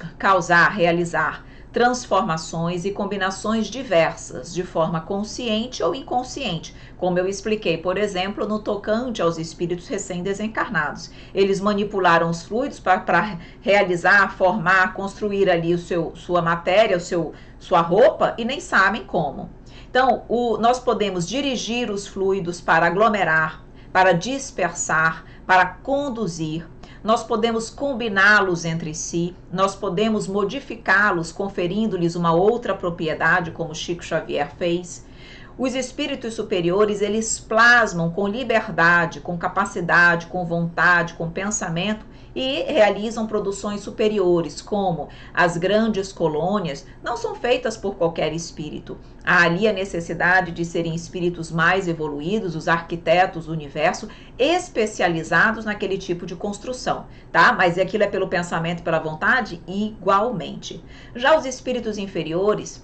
realizar transformações e combinações diversas, de forma consciente ou inconsciente, como eu expliquei, por exemplo, no tocante aos espíritos recém-desencarnados. Eles manipularam os fluidos para realizar, formar, construir ali sua matéria, sua roupa, e nem sabem como. Então, nós podemos dirigir os fluidos para aglomerar, para dispersar, para conduzir. Nós podemos combiná-los entre si, nós podemos modificá-los, conferindo-lhes uma outra propriedade, como Chico Xavier fez. Os espíritos superiores, eles plasmam com liberdade, com capacidade, com vontade, com pensamento, e realizam produções superiores, como as grandes colônias, não são feitas por qualquer espírito. Há ali a necessidade de serem espíritos mais evoluídos, os arquitetos do universo, especializados naquele tipo de construção, tá? Mas aquilo é pelo pensamento e pela vontade? Igualmente. Já os espíritos inferiores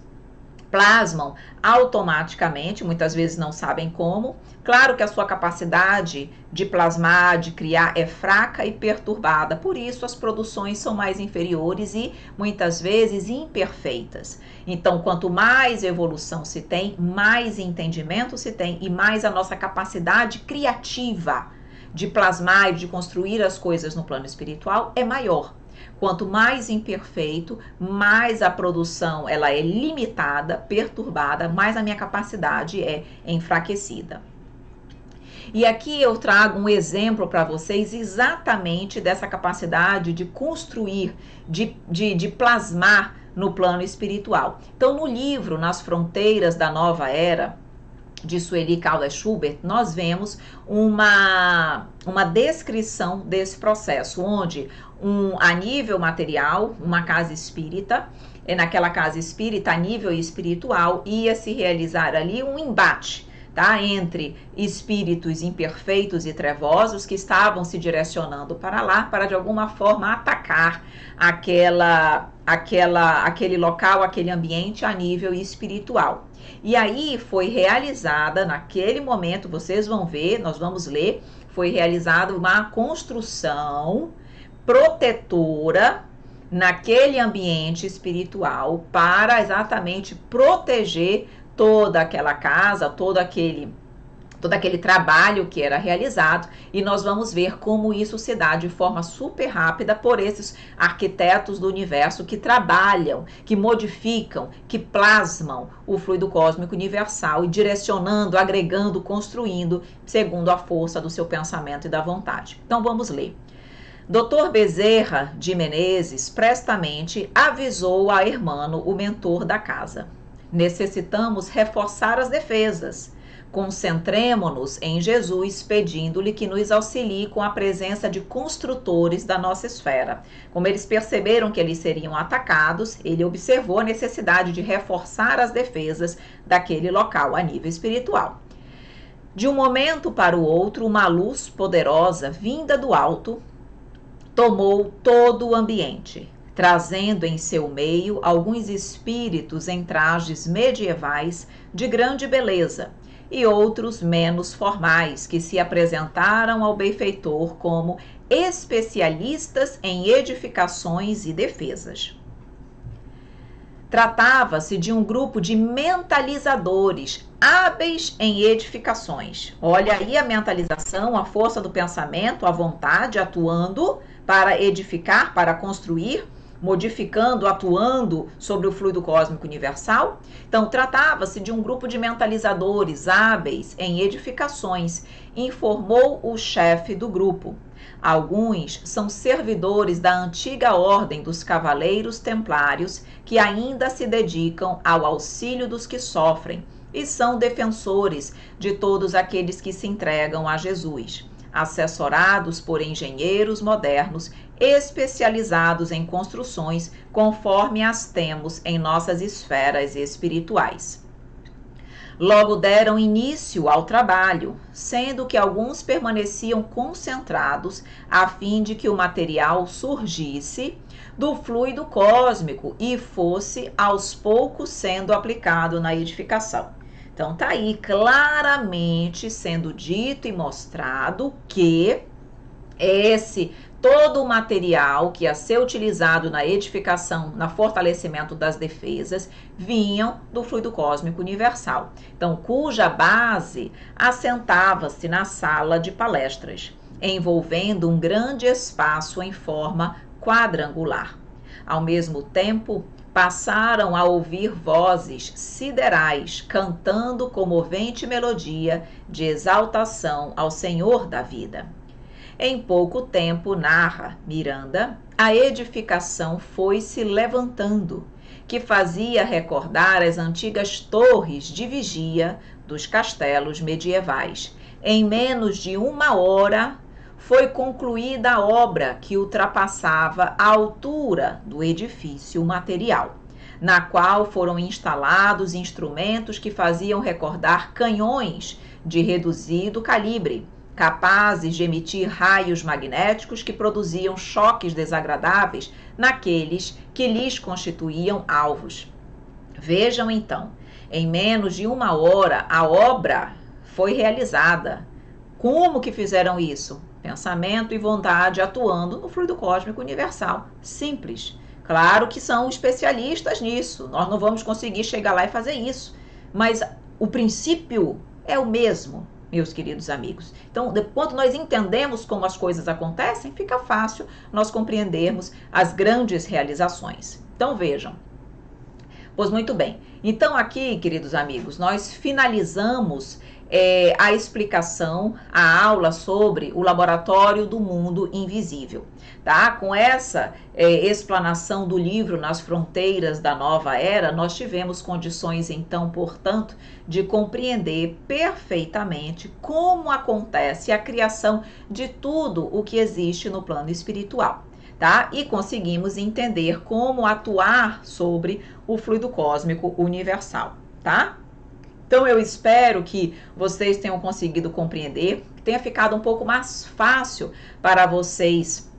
plasmam automaticamente, muitas vezes não sabem como. Claro que a sua capacidade de plasmar, de criar é fraca e perturbada, por isso as produções são mais inferiores e muitas vezes imperfeitas. Então, quanto mais evolução se tem, mais entendimento se tem e mais a nossa capacidade criativa de plasmar e de construir as coisas no plano espiritual é maior. Quanto mais imperfeito, mais a produção ela é limitada, perturbada, mais a minha capacidade é enfraquecida. E aqui eu trago um exemplo para vocês exatamente dessa capacidade de construir, de plasmar no plano espiritual. Então, no livro Nas Fronteiras da Nova Era, de Sueli Caldas Schubert, nós vemos uma descrição desse processo, onde a nível material, uma casa espírita, naquela casa espírita, a nível espiritual, ia se realizar ali um embate, tá? Entre espíritos imperfeitos e trevosos que estavam se direcionando para lá, para de alguma forma atacar aquele local, aquele ambiente a nível espiritual. E aí foi realizada, naquele momento, vocês vão ver, nós vamos ler, foi realizada uma construção protetora naquele ambiente espiritual para exatamente proteger toda aquela casa, todo aquele trabalho que era realizado, e nós vamos ver como isso se dá de forma super rápida por esses arquitetos do universo que trabalham, que modificam, que plasmam o fluido cósmico universal e direcionando, agregando, construindo segundo a força do seu pensamento e da vontade. Então vamos ler. Dr. Bezerra de Menezes prestamente avisou a Hermano, o mentor da casa. Necessitamos reforçar as defesas. Concentremo-nos em Jesus, pedindo-lhe que nos auxilie com a presença de construtores da nossa esfera. Como eles perceberam que eles seriam atacados, ele observou a necessidade de reforçar as defesas daquele local a nível espiritual. De um momento para o outro, uma luz poderosa vinda do alto tomou todo o ambiente, trazendo em seu meio alguns espíritos em trajes medievais de grande beleza e outros menos formais, que se apresentaram ao benfeitor como especialistas em edificações e defesas. Tratava-se de um grupo de mentalizadores hábeis em edificações. Olha aí a mentalização, a força do pensamento, a vontade atuando para edificar, para construir, modificando, atuando sobre o fluido cósmico universal. Então, tratava-se de um grupo de mentalizadores hábeis em edificações, informou o chefe do grupo. Alguns são servidores da antiga ordem dos cavaleiros templários que ainda se dedicam ao auxílio dos que sofrem e são defensores de todos aqueles que se entregam a Jesus, assessorados por engenheiros modernos especializados em construções conforme as temos em nossas esferas espirituais. Logo deram início ao trabalho, sendo que alguns permaneciam concentrados a fim de que o material surgisse do fluido cósmico e fosse aos poucos sendo aplicado na edificação. Então tá aí claramente sendo dito e mostrado que todo o material que ia ser utilizado na edificação, no fortalecimento das defesas, vinham do fluido cósmico universal. Então, cuja base assentava-se na sala de palestras, envolvendo um grande espaço em forma quadrangular. Ao mesmo tempo, passaram a ouvir vozes siderais cantando comovente melodia de exaltação ao Senhor da vida. Em pouco tempo, narra Miranda, a edificação foi se levantando, que fazia recordar as antigas torres de vigia dos castelos medievais. Em menos de 1 hora, foi concluída a obra que ultrapassava a altura do edifício material, na qual foram instalados instrumentos que faziam recordar canhões de reduzido calibre, capazes de emitir raios magnéticos que produziam choques desagradáveis naqueles que lhes constituíam alvos. Vejam então, em menos de 1 hora a obra foi realizada. Como que fizeram isso? Pensamento e vontade atuando no fluido cósmico universal. Simples. Claro que são especialistas nisso. Nós não vamos conseguir chegar lá e fazer isso. Mas o princípio é o mesmo, meus queridos amigos. Então, quando nós entendemos como as coisas acontecem, fica fácil nós compreendermos as grandes realizações. Então, vejam. Pois muito bem. Então, aqui, queridos amigos, nós finalizamos a explicação, a aula sobre o laboratório do mundo invisível, tá? Com essa explanação do livro Nas Fronteiras da Nova Era, nós tivemos condições, então, portanto, de compreender perfeitamente como acontece a criação de tudo o que existe no plano espiritual, tá? E conseguimos entender como atuar sobre o fluido cósmico universal, tá? Então, eu espero que vocês tenham conseguido compreender, que tenha ficado um pouco mais fácil para vocês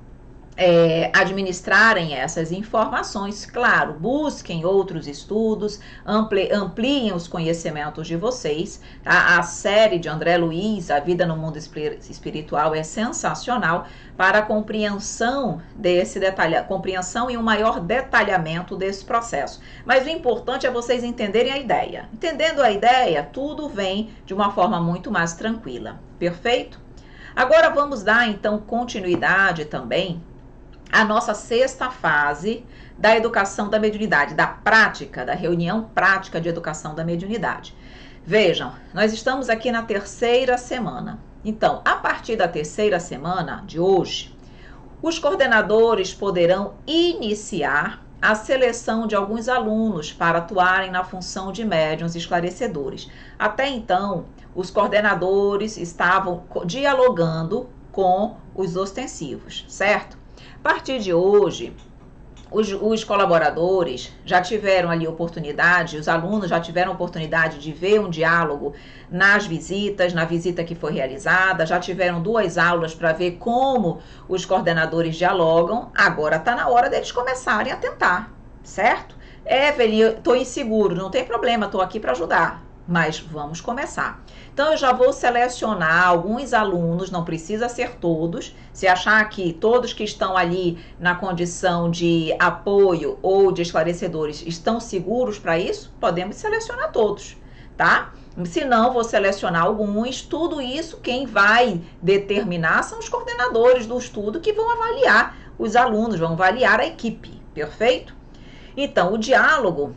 administrarem essas informações. Claro, busquem outros estudos, ampliem os conhecimentos de vocês. Tá? A série de André Luiz, A Vida no Mundo Espiritual, é sensacional para a compreensão desse detalhe, compreensão e um maior detalhamento desse processo. Mas o importante é vocês entenderem a ideia. Entendendo a ideia, tudo vem de uma forma muito mais tranquila. Perfeito? Agora vamos dar, então, continuidade também a nossa 6ª fase da educação da mediunidade, da prática, da reunião prática de educação da mediunidade. Vejam, nós estamos aqui na 3ª semana. Então, a partir da 3ª semana de hoje, os coordenadores poderão iniciar a seleção de alguns alunos para atuarem na função de médiuns esclarecedores. Até então, os coordenadores estavam dialogando com os ostensivos, certo? A partir de hoje, os colaboradores já tiveram ali oportunidade, os alunos já tiveram oportunidade de ver um diálogo nas visitas, na visita que foi realizada, já tiveram 2 aulas para ver como os coordenadores dialogam. Agora está na hora deles começarem a tentar, certo? Evelyn, eu estou inseguro, não tem problema, estou aqui para ajudar, mas vamos começar. Então, eu já vou selecionar alguns alunos, não precisa ser todos. Se achar que todos que estão ali na condição de apoio ou de esclarecedores estão seguros para isso, podemos selecionar todos, tá? Se não, vou selecionar alguns. Tudo isso, quem vai determinar são os coordenadores do estudo que vão avaliar os alunos, vão avaliar a equipe, perfeito? Então, o diálogo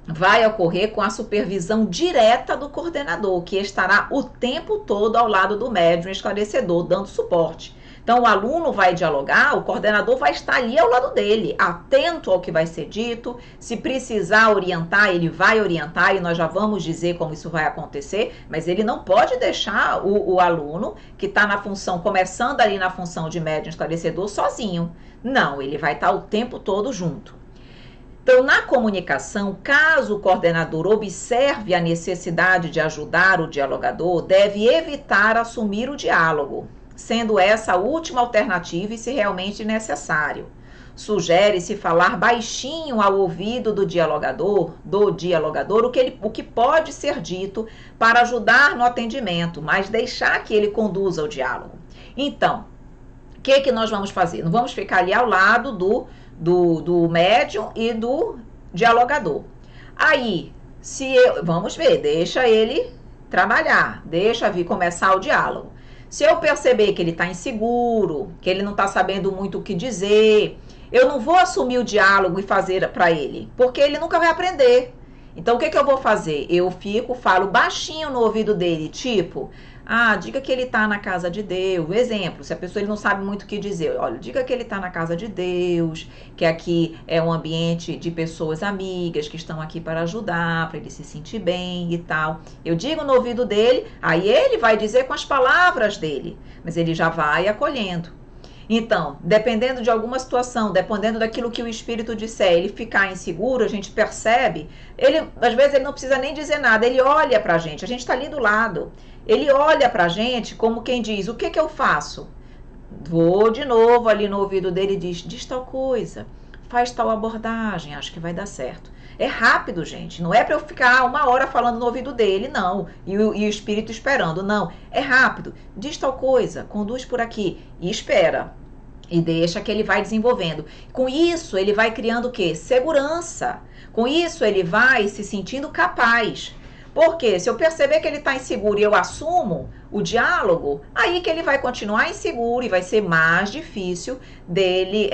vai ocorrer com a supervisão direta do coordenador, que estará o tempo todo ao lado do médium esclarecedor, dando suporte. Então, o aluno vai dialogar, o coordenador vai estar ali ao lado dele, atento ao que vai ser dito. Se precisar orientar, ele vai orientar e nós já vamos dizer como isso vai acontecer, mas ele não pode deixar o aluno que está na função, começando ali na função de médium esclarecedor, sozinho. Não, ele vai estar o tempo todo junto. Então, na comunicação, caso o coordenador observe a necessidade de ajudar o dialogador, deve evitar assumir o diálogo, sendo essa a última alternativa e se realmente necessário. Sugere-se falar baixinho ao ouvido do dialogador, o que pode ser dito para ajudar no atendimento, mas deixar que ele conduza o diálogo. Então, o que nós vamos fazer? Não vamos ficar ali ao lado do médium e do dialogador. Aí, vamos ver, deixa ele trabalhar, deixa vir começar o diálogo. Se eu perceber que ele está inseguro, que ele não está sabendo muito o que dizer, eu não vou assumir o diálogo e fazer para ele, porque ele nunca vai aprender. Então, o que eu vou fazer? Eu falo baixinho no ouvido dele, tipo, diga que ele está na casa de Deus. Exemplo, se a pessoa ele não sabe muito o que dizer, olha, diga que ele está na casa de Deus, que aqui é um ambiente de pessoas amigas que estão aqui para ajudar, para ele se sentir bem e tal. Eu digo no ouvido dele, aí ele vai dizer com as palavras dele, mas ele já vai acolhendo. Então, dependendo de alguma situação, dependendo daquilo que o espírito disser, ele ficar inseguro, a gente percebe, às vezes ele não precisa nem dizer nada, ele olha pra gente, a gente está ali do lado, ele olha pra gente como quem diz, o que eu faço? Vou de novo ali no ouvido dele e diz tal coisa, faz tal abordagem, acho que vai dar certo. É rápido, gente, não é para eu ficar 1 hora falando no ouvido dele, não, e o espírito esperando, não, é rápido, diz tal coisa, conduz por aqui e espera, e deixa que ele vai desenvolvendo. Com isso, ele vai criando o quê? Segurança, com isso ele vai se sentindo capaz. Porque se eu perceber que ele está inseguro e eu assumo o diálogo, aí que ele vai continuar inseguro e vai ser mais difícil dele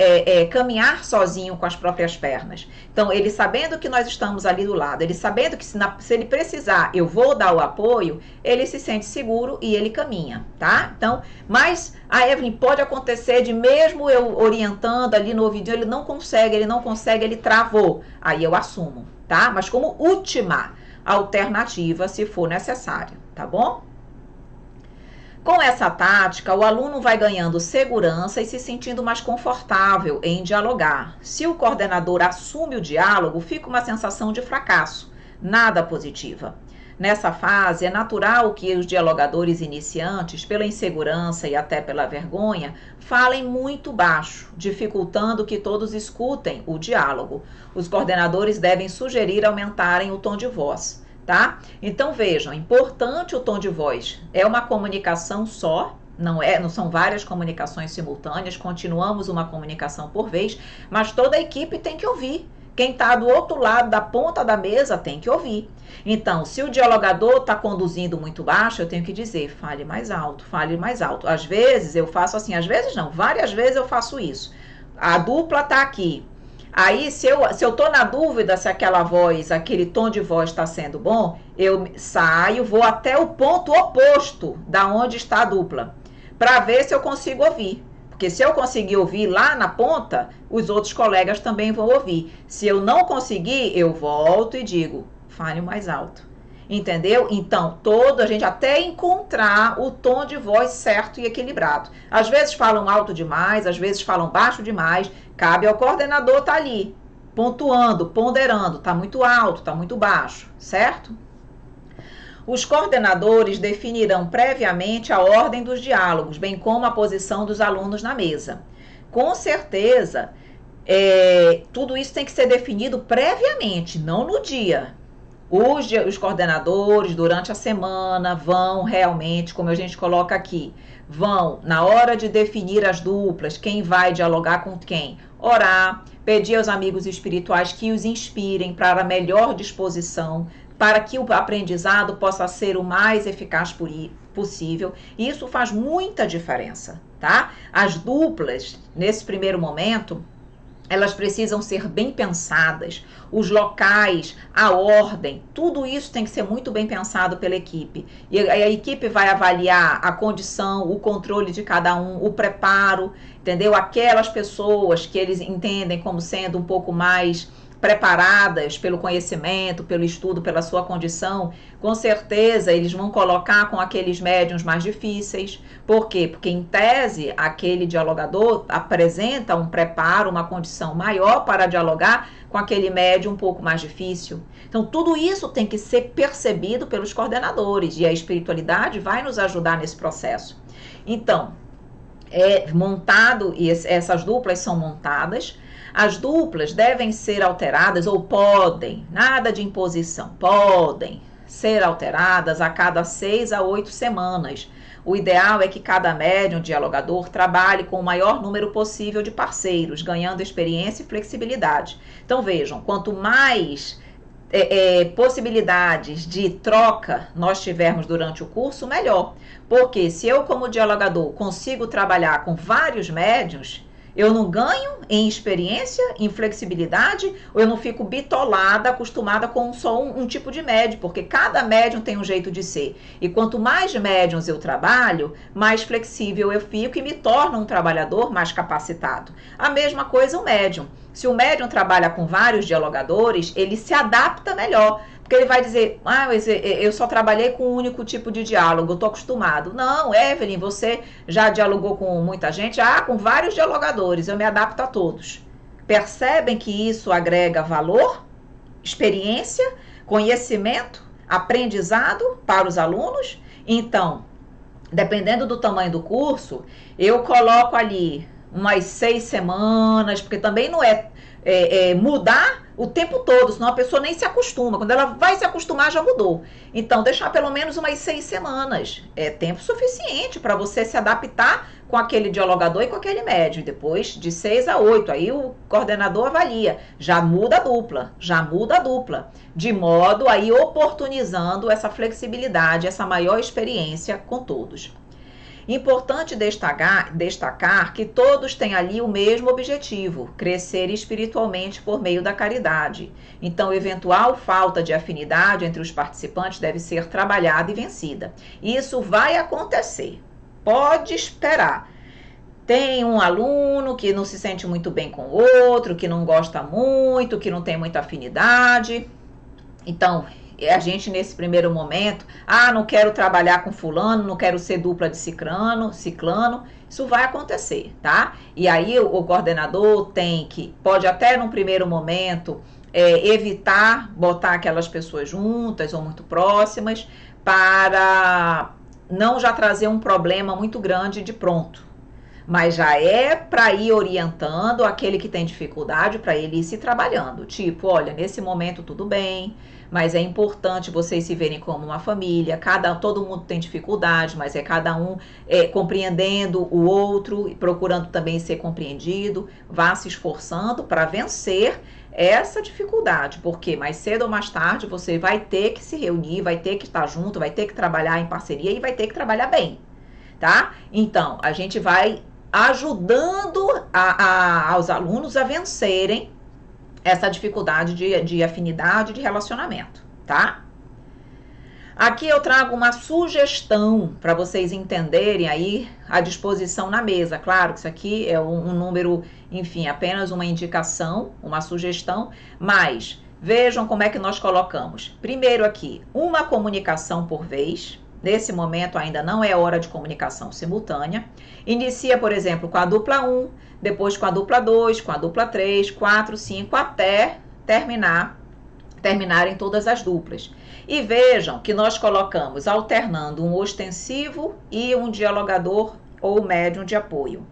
caminhar sozinho com as próprias pernas. Então, ele sabendo que nós estamos ali do lado, ele sabendo que se ele precisar, eu vou dar o apoio, ele se sente seguro e ele caminha, tá? Então, mas a Evelyn, pode acontecer de mesmo eu orientando ali no ouvidinho, ele não consegue, ele travou. Aí eu assumo, tá? Mas como última alternativa, se for necessário, tá bom? Com essa tática, o aluno vai ganhando segurança e se sentindo mais confortável em dialogar. Se o coordenador assume o diálogo, fica uma sensação de fracasso, nada positiva. Nessa fase, é natural que os dialogadores iniciantes, pela insegurança e até pela vergonha, falem muito baixo, dificultando que todos escutem o diálogo. Os coordenadores devem sugerir aumentarem o tom de voz, tá? Então vejam, importante o tom de voz. É uma comunicação só, não são várias comunicações simultâneas, continuamos uma comunicação por vez, mas toda a equipe tem que ouvir. Quem está do outro lado da ponta da mesa tem que ouvir. Então, se o dialogador está conduzindo muito baixo, eu tenho que dizer, fale mais alto, fale mais alto. Às vezes eu faço assim, às vezes não, várias vezes eu faço isso. A dupla está aqui. Aí, se eu estou na dúvida se aquela voz, aquele tom de voz está sendo bom, eu saio, vou até o ponto oposto da onde está a dupla, para ver se eu consigo ouvir. Porque se eu conseguir ouvir lá na ponta, os outros colegas também vão ouvir. Se eu não conseguir, eu volto e digo, fale mais alto. Entendeu? Então, a gente até encontrar o tom de voz certo e equilibrado. Às vezes falam alto demais, às vezes falam baixo demais. Cabe ao coordenador estar ali, pontuando, ponderando. Está muito alto, está muito baixo, certo? Os coordenadores definirão previamente a ordem dos diálogos, bem como a posição dos alunos na mesa. Com certeza, tudo isso tem que ser definido previamente, não no dia. Os coordenadores, durante a semana, vão realmente, como a gente coloca aqui, vão, na hora de definir as duplas, quem vai dialogar com quem, orar, pedir aos amigos espirituais que os inspirem para a melhor disposição, para que o aprendizado possa ser o mais eficaz possível. E isso faz muita diferença, tá? As duplas, nesse primeiro momento, elas precisam ser bem pensadas. Os locais, a ordem, tudo isso tem que ser muito bem pensado pela equipe. E a equipe vai avaliar a condição, o controle de cada um, o preparo, entendeu? Aquelas pessoas que eles entendem como sendo um pouco mais preparadas pelo conhecimento, pelo estudo, pela sua condição, com certeza eles vão colocar com aqueles médiuns mais difíceis. Por quê? Porque, em tese, aquele dialogador apresenta um preparo, uma condição maior para dialogar com aquele médium um pouco mais difícil. Então, tudo isso tem que ser percebido pelos coordenadores e a espiritualidade vai nos ajudar nesse processo. Então, montado, e essas duplas são montadas. As duplas devem ser alteradas, ou podem, nada de imposição, podem ser alteradas a cada 6 a 8 semanas. O ideal é que cada médium dialogador trabalhe com o maior número possível de parceiros, ganhando experiência e flexibilidade. Então vejam, quanto mais possibilidades de troca nós tivermos durante o curso, melhor. Porque se eu, como dialogador, consigo trabalhar com vários médiuns, eu não ganho em experiência, em flexibilidade, ou eu não fico bitolada, acostumada com só um tipo de médium, porque cada médium tem um jeito de ser. E quanto mais médiums eu trabalho, mais flexível eu fico e me torno um trabalhador mais capacitado. A mesma coisa o médium. Se o médium trabalha com vários dialogadores, ele se adapta melhor. Porque ele vai dizer, eu só trabalhei com um único tipo de diálogo, eu estou acostumado. Não, Evelyn, você já dialogou com muita gente? Com vários dialogadores, eu me adapto a todos. Percebem que isso agrega valor, experiência, conhecimento, aprendizado para os alunos? Então, dependendo do tamanho do curso, eu coloco ali umas 6 semanas, porque também não é mudar o tempo todo, senão a pessoa nem se acostuma. Quando ela vai se acostumar, já mudou. Então, deixar pelo menos umas 6 semanas. É tempo suficiente para você se adaptar com aquele dialogador e com aquele médium. E depois, de 6 a 8, aí o coordenador avalia. Já muda a dupla. De modo aí oportunizando essa flexibilidade, essa maior experiência com todos. Importante destacar que todos têm ali o mesmo objetivo, crescer espiritualmente por meio da caridade. Então, eventual falta de afinidade entre os participantes deve ser trabalhada e vencida. Isso vai acontecer, pode esperar. Tem um aluno que não se sente muito bem com o outro, que não gosta muito, que não tem muita afinidade. Então, a gente nesse primeiro momento, não quero trabalhar com fulano, não quero ser dupla de ciclano, isso vai acontecer, tá? E aí o coordenador pode até num primeiro momento evitar botar aquelas pessoas juntas ou muito próximas para não já trazer um problema muito grande de pronto. Mas já é para ir orientando aquele que tem dificuldade para ele ir se trabalhando. Tipo, olha, nesse momento tudo bem, mas é importante vocês se verem como uma família. Todo mundo tem dificuldade, mas é cada um compreendendo o outro e procurando também ser compreendido. Vá se esforçando para vencer essa dificuldade, porque mais cedo ou mais tarde você vai ter que se reunir, vai ter que estar junto, vai ter que trabalhar em parceria e vai ter que trabalhar bem, tá? Então, a gente vai ajudando aos alunos a vencerem essa dificuldade de afinidade, de relacionamento, tá? Aqui eu trago uma sugestão para vocês entenderem aí a disposição na mesa. Claro que isso aqui é um número, enfim, apenas uma indicação, uma sugestão, mas vejam como é que nós colocamos. Primeiro aqui, uma comunicação por vez. Nesse momento ainda não é hora de comunicação simultânea. Inicia, por exemplo, com a dupla 1, depois com a dupla 2, com a dupla 3, 4, 5, até terminarem todas as duplas. E vejam que nós colocamos alternando um ostensivo e um dialogador ou médium de apoio.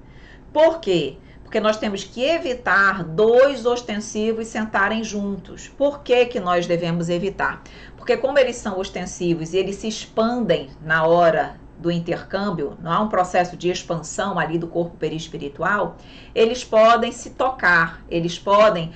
Por quê? Porque nós temos que evitar 2 ostensivos sentarem juntos. Por que que nós devemos evitar? Porque como eles são ostensivos e eles se expandem na hora do intercâmbio, não há um processo de expansão ali do corpo perispiritual, eles podem se tocar, eles podem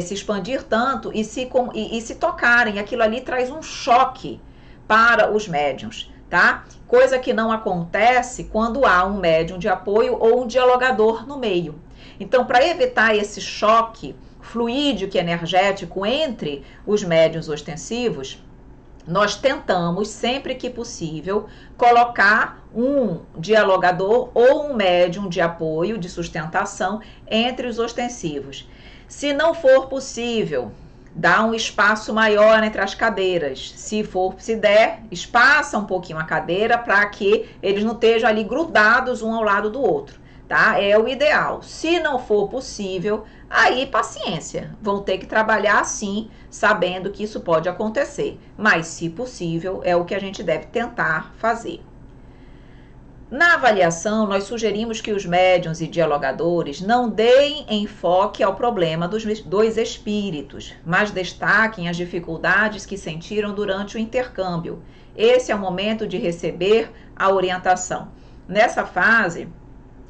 se expandir tanto e se tocarem. Aquilo ali traz um choque para os médiuns, tá? Coisa que não acontece quando há um médium de apoio ou um dialogador no meio. Então, para evitar esse choque fluídico e energético entre os médiuns ostensivos, nós tentamos, sempre que possível, colocar um dialogador ou um médium de apoio, de sustentação, entre os ostensivos. Se não for possível, dá um espaço maior entre as cadeiras. Se der, espaça um pouquinho a cadeira para que eles não estejam ali grudados um ao lado do outro, tá? É o ideal. Se não for possível, aí paciência. Vão ter que trabalhar assim, sabendo que isso pode acontecer. Mas, se possível, é o que a gente deve tentar fazer. Na avaliação, nós sugerimos que os médiuns e dialogadores não deem enfoque ao problema dos espíritos, mas destaquem as dificuldades que sentiram durante o intercâmbio. Esse é o momento de receber a orientação. Nessa fase,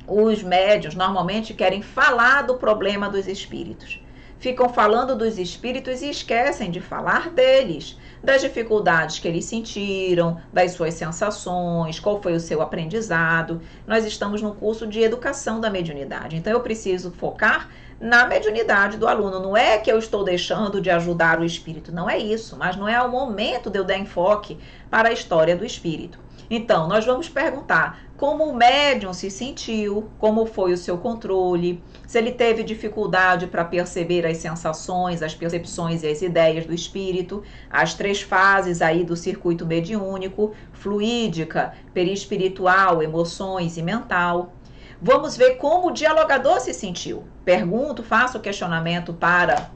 os médiuns normalmente querem falar do problema dos espíritos. Ficam falando dos espíritos e esquecem de falar deles, das dificuldades que eles sentiram, das suas sensações, qual foi o seu aprendizado. Nós estamos no curso de educação da mediunidade, então eu preciso focar na mediunidade do aluno. Não é que eu estou deixando de ajudar o espírito, não é isso, mas não é o momento de eu dar enfoque para a história do espírito. Então, nós vamos perguntar como o médium se sentiu, como foi o seu controle, se ele teve dificuldade para perceber as sensações, as percepções e as ideias do espírito, as 3 fases aí do circuito mediúnico, fluídica, perispiritual, emoções e mental. Vamos ver como o dialogador se sentiu. Pergunto, faço o questionamento para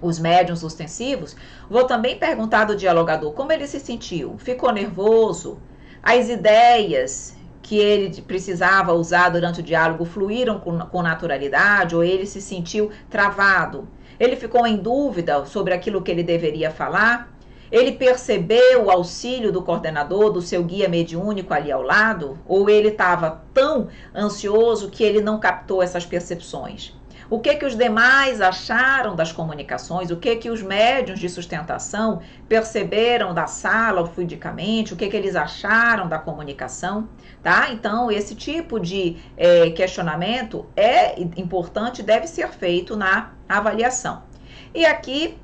os médiuns ostensivos. Vou também perguntar do dialogador como ele se sentiu. Ficou nervoso? As ideias que ele precisava usar durante o diálogo fluíram com naturalidade ou ele se sentiu travado? Ele ficou em dúvida sobre aquilo que ele deveria falar? Ele percebeu o auxílio do coordenador, do seu guia mediúnico ali ao lado? Ou ele estava tão ansioso que ele não captou essas percepções? O que os demais acharam das comunicações? O que os médiuns de sustentação perceberam da sala fluidicamente? O que eles acharam da comunicação? Tá? Então, esse tipo de questionamento é importante e deve ser feito na avaliação. E aqui,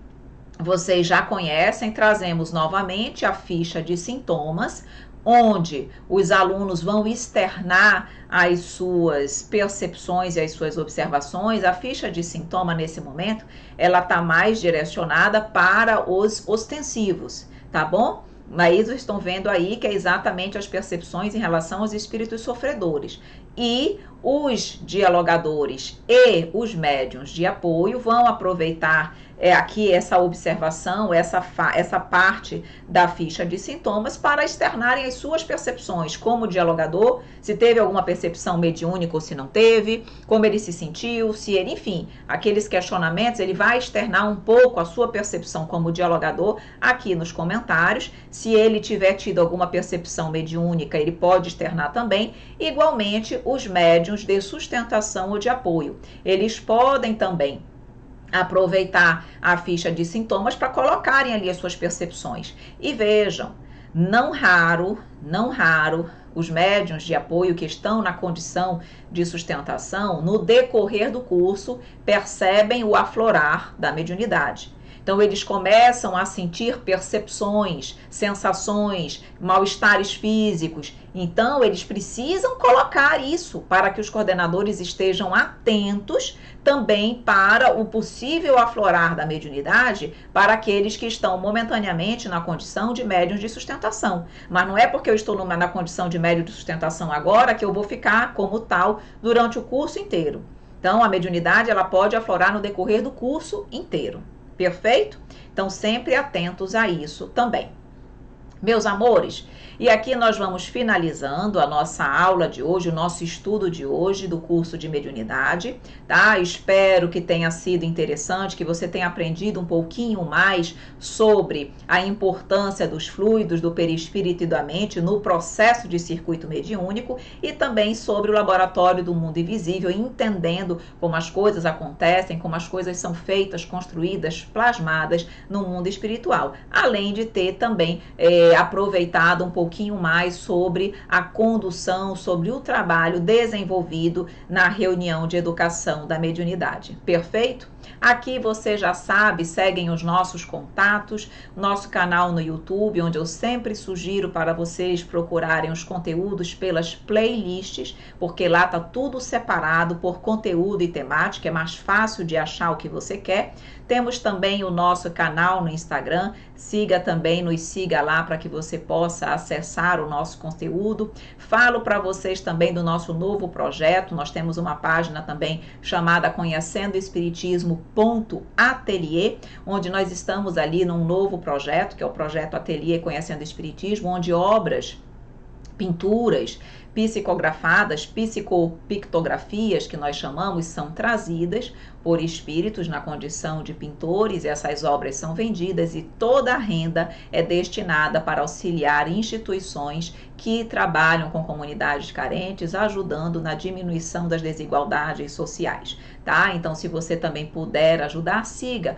vocês já conhecem, trazemos novamente a ficha de sintomas, onde os alunos vão externar as suas percepções e as suas observações. A ficha de sintoma, nesse momento, ela está mais direcionada para os ostensivos, tá bom? Mas vocês estão vendo aí que é exatamente as percepções em relação aos espíritos sofredores. E os dialogadores e os médiuns de apoio vão aproveitar aqui essa observação, essa parte da ficha de sintomas para externarem as suas percepções, como dialogador, se teve alguma percepção mediúnica ou se não teve, como ele se sentiu, se ele, enfim, aqueles questionamentos, ele vai externar um pouco a sua percepção como dialogador aqui nos comentários. Se ele tiver tido alguma percepção mediúnica, ele pode externar também. Igualmente, os médiuns de sustentação ou de apoio, eles podem também aproveitar a ficha de sintomas para colocarem ali as suas percepções. E vejam, não raro, os médiuns de apoio que estão na condição de sustentação, no decorrer do curso, percebem o aflorar da mediunidade. Então, eles começam a sentir percepções, sensações, mal-estares físicos. Então, eles precisam colocar isso para que os coordenadores estejam atentos também para o possível aflorar da mediunidade para aqueles que estão momentaneamente na condição de médiuns de sustentação. Mas não é porque eu estou na condição de médium de sustentação agora que eu vou ficar como tal durante o curso inteiro. Então, a mediunidade ela pode aflorar no decorrer do curso inteiro. Perfeito? Então, sempre atentos a isso também. Meus amores, e aqui nós vamos finalizando a nossa aula de hoje, o nosso estudo de hoje do curso de mediunidade, tá? Espero que tenha sido interessante, que você tenha aprendido um pouquinho mais sobre a importância dos fluidos do perispírito e da mente no processo de circuito mediúnico e também sobre o laboratório do mundo invisível, entendendo como as coisas acontecem, como as coisas são feitas, construídas, plasmadas no mundo espiritual, além de ter também aproveitado um pouquinho mais sobre a condução, sobre o trabalho desenvolvido na reunião de educação da mediunidade. Perfeito? Aqui você já sabe, seguem os nossos contatos, nosso canal no YouTube, onde eu sempre sugiro para vocês procurarem os conteúdos pelas playlists, porque lá tá tudo separado por conteúdo e temática, é mais fácil de achar o que você quer. Temos também o nosso canal no Instagram, nos siga lá para que você possa acessar o nosso conteúdo. Falo para vocês também do nosso novo projeto, nós temos uma página também chamada Conhecendo o Espiritismo.ateliê, onde nós estamos ali num novo projeto, que é o projeto Ateliê Conhecendo o Espiritismo, onde obras, pinturas, psicografadas, psicopictografias, que nós chamamos, são trazidas por espíritos na condição de pintores, e essas obras são vendidas e toda a renda é destinada para auxiliar instituições que trabalham com comunidades carentes, ajudando na diminuição das desigualdades sociais, tá? Então, se você também puder ajudar, siga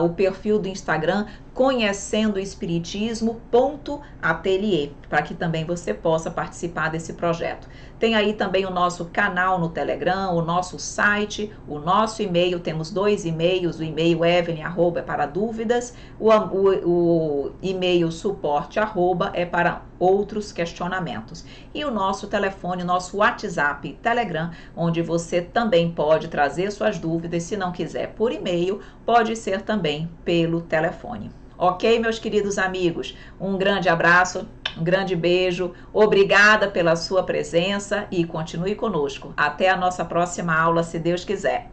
o perfil do Instagram Conhecendo o Espiritismo.ateliê, para que também você possa participar desse projeto. Tem aí também o nosso canal no Telegram, o nosso site, o nosso e-mail, temos 2 e-mails, o e-mail Evelyn, @ é para dúvidas, o e-mail suporte, @ é para outros questionamentos. E o nosso telefone, nosso WhatsApp e Telegram, onde você também pode trazer suas dúvidas, se não quiser por e-mail, pode ser também pelo telefone. Ok, meus queridos amigos? Um grande abraço, um grande beijo, obrigada pela sua presença e continue conosco. Até a nossa próxima aula, se Deus quiser.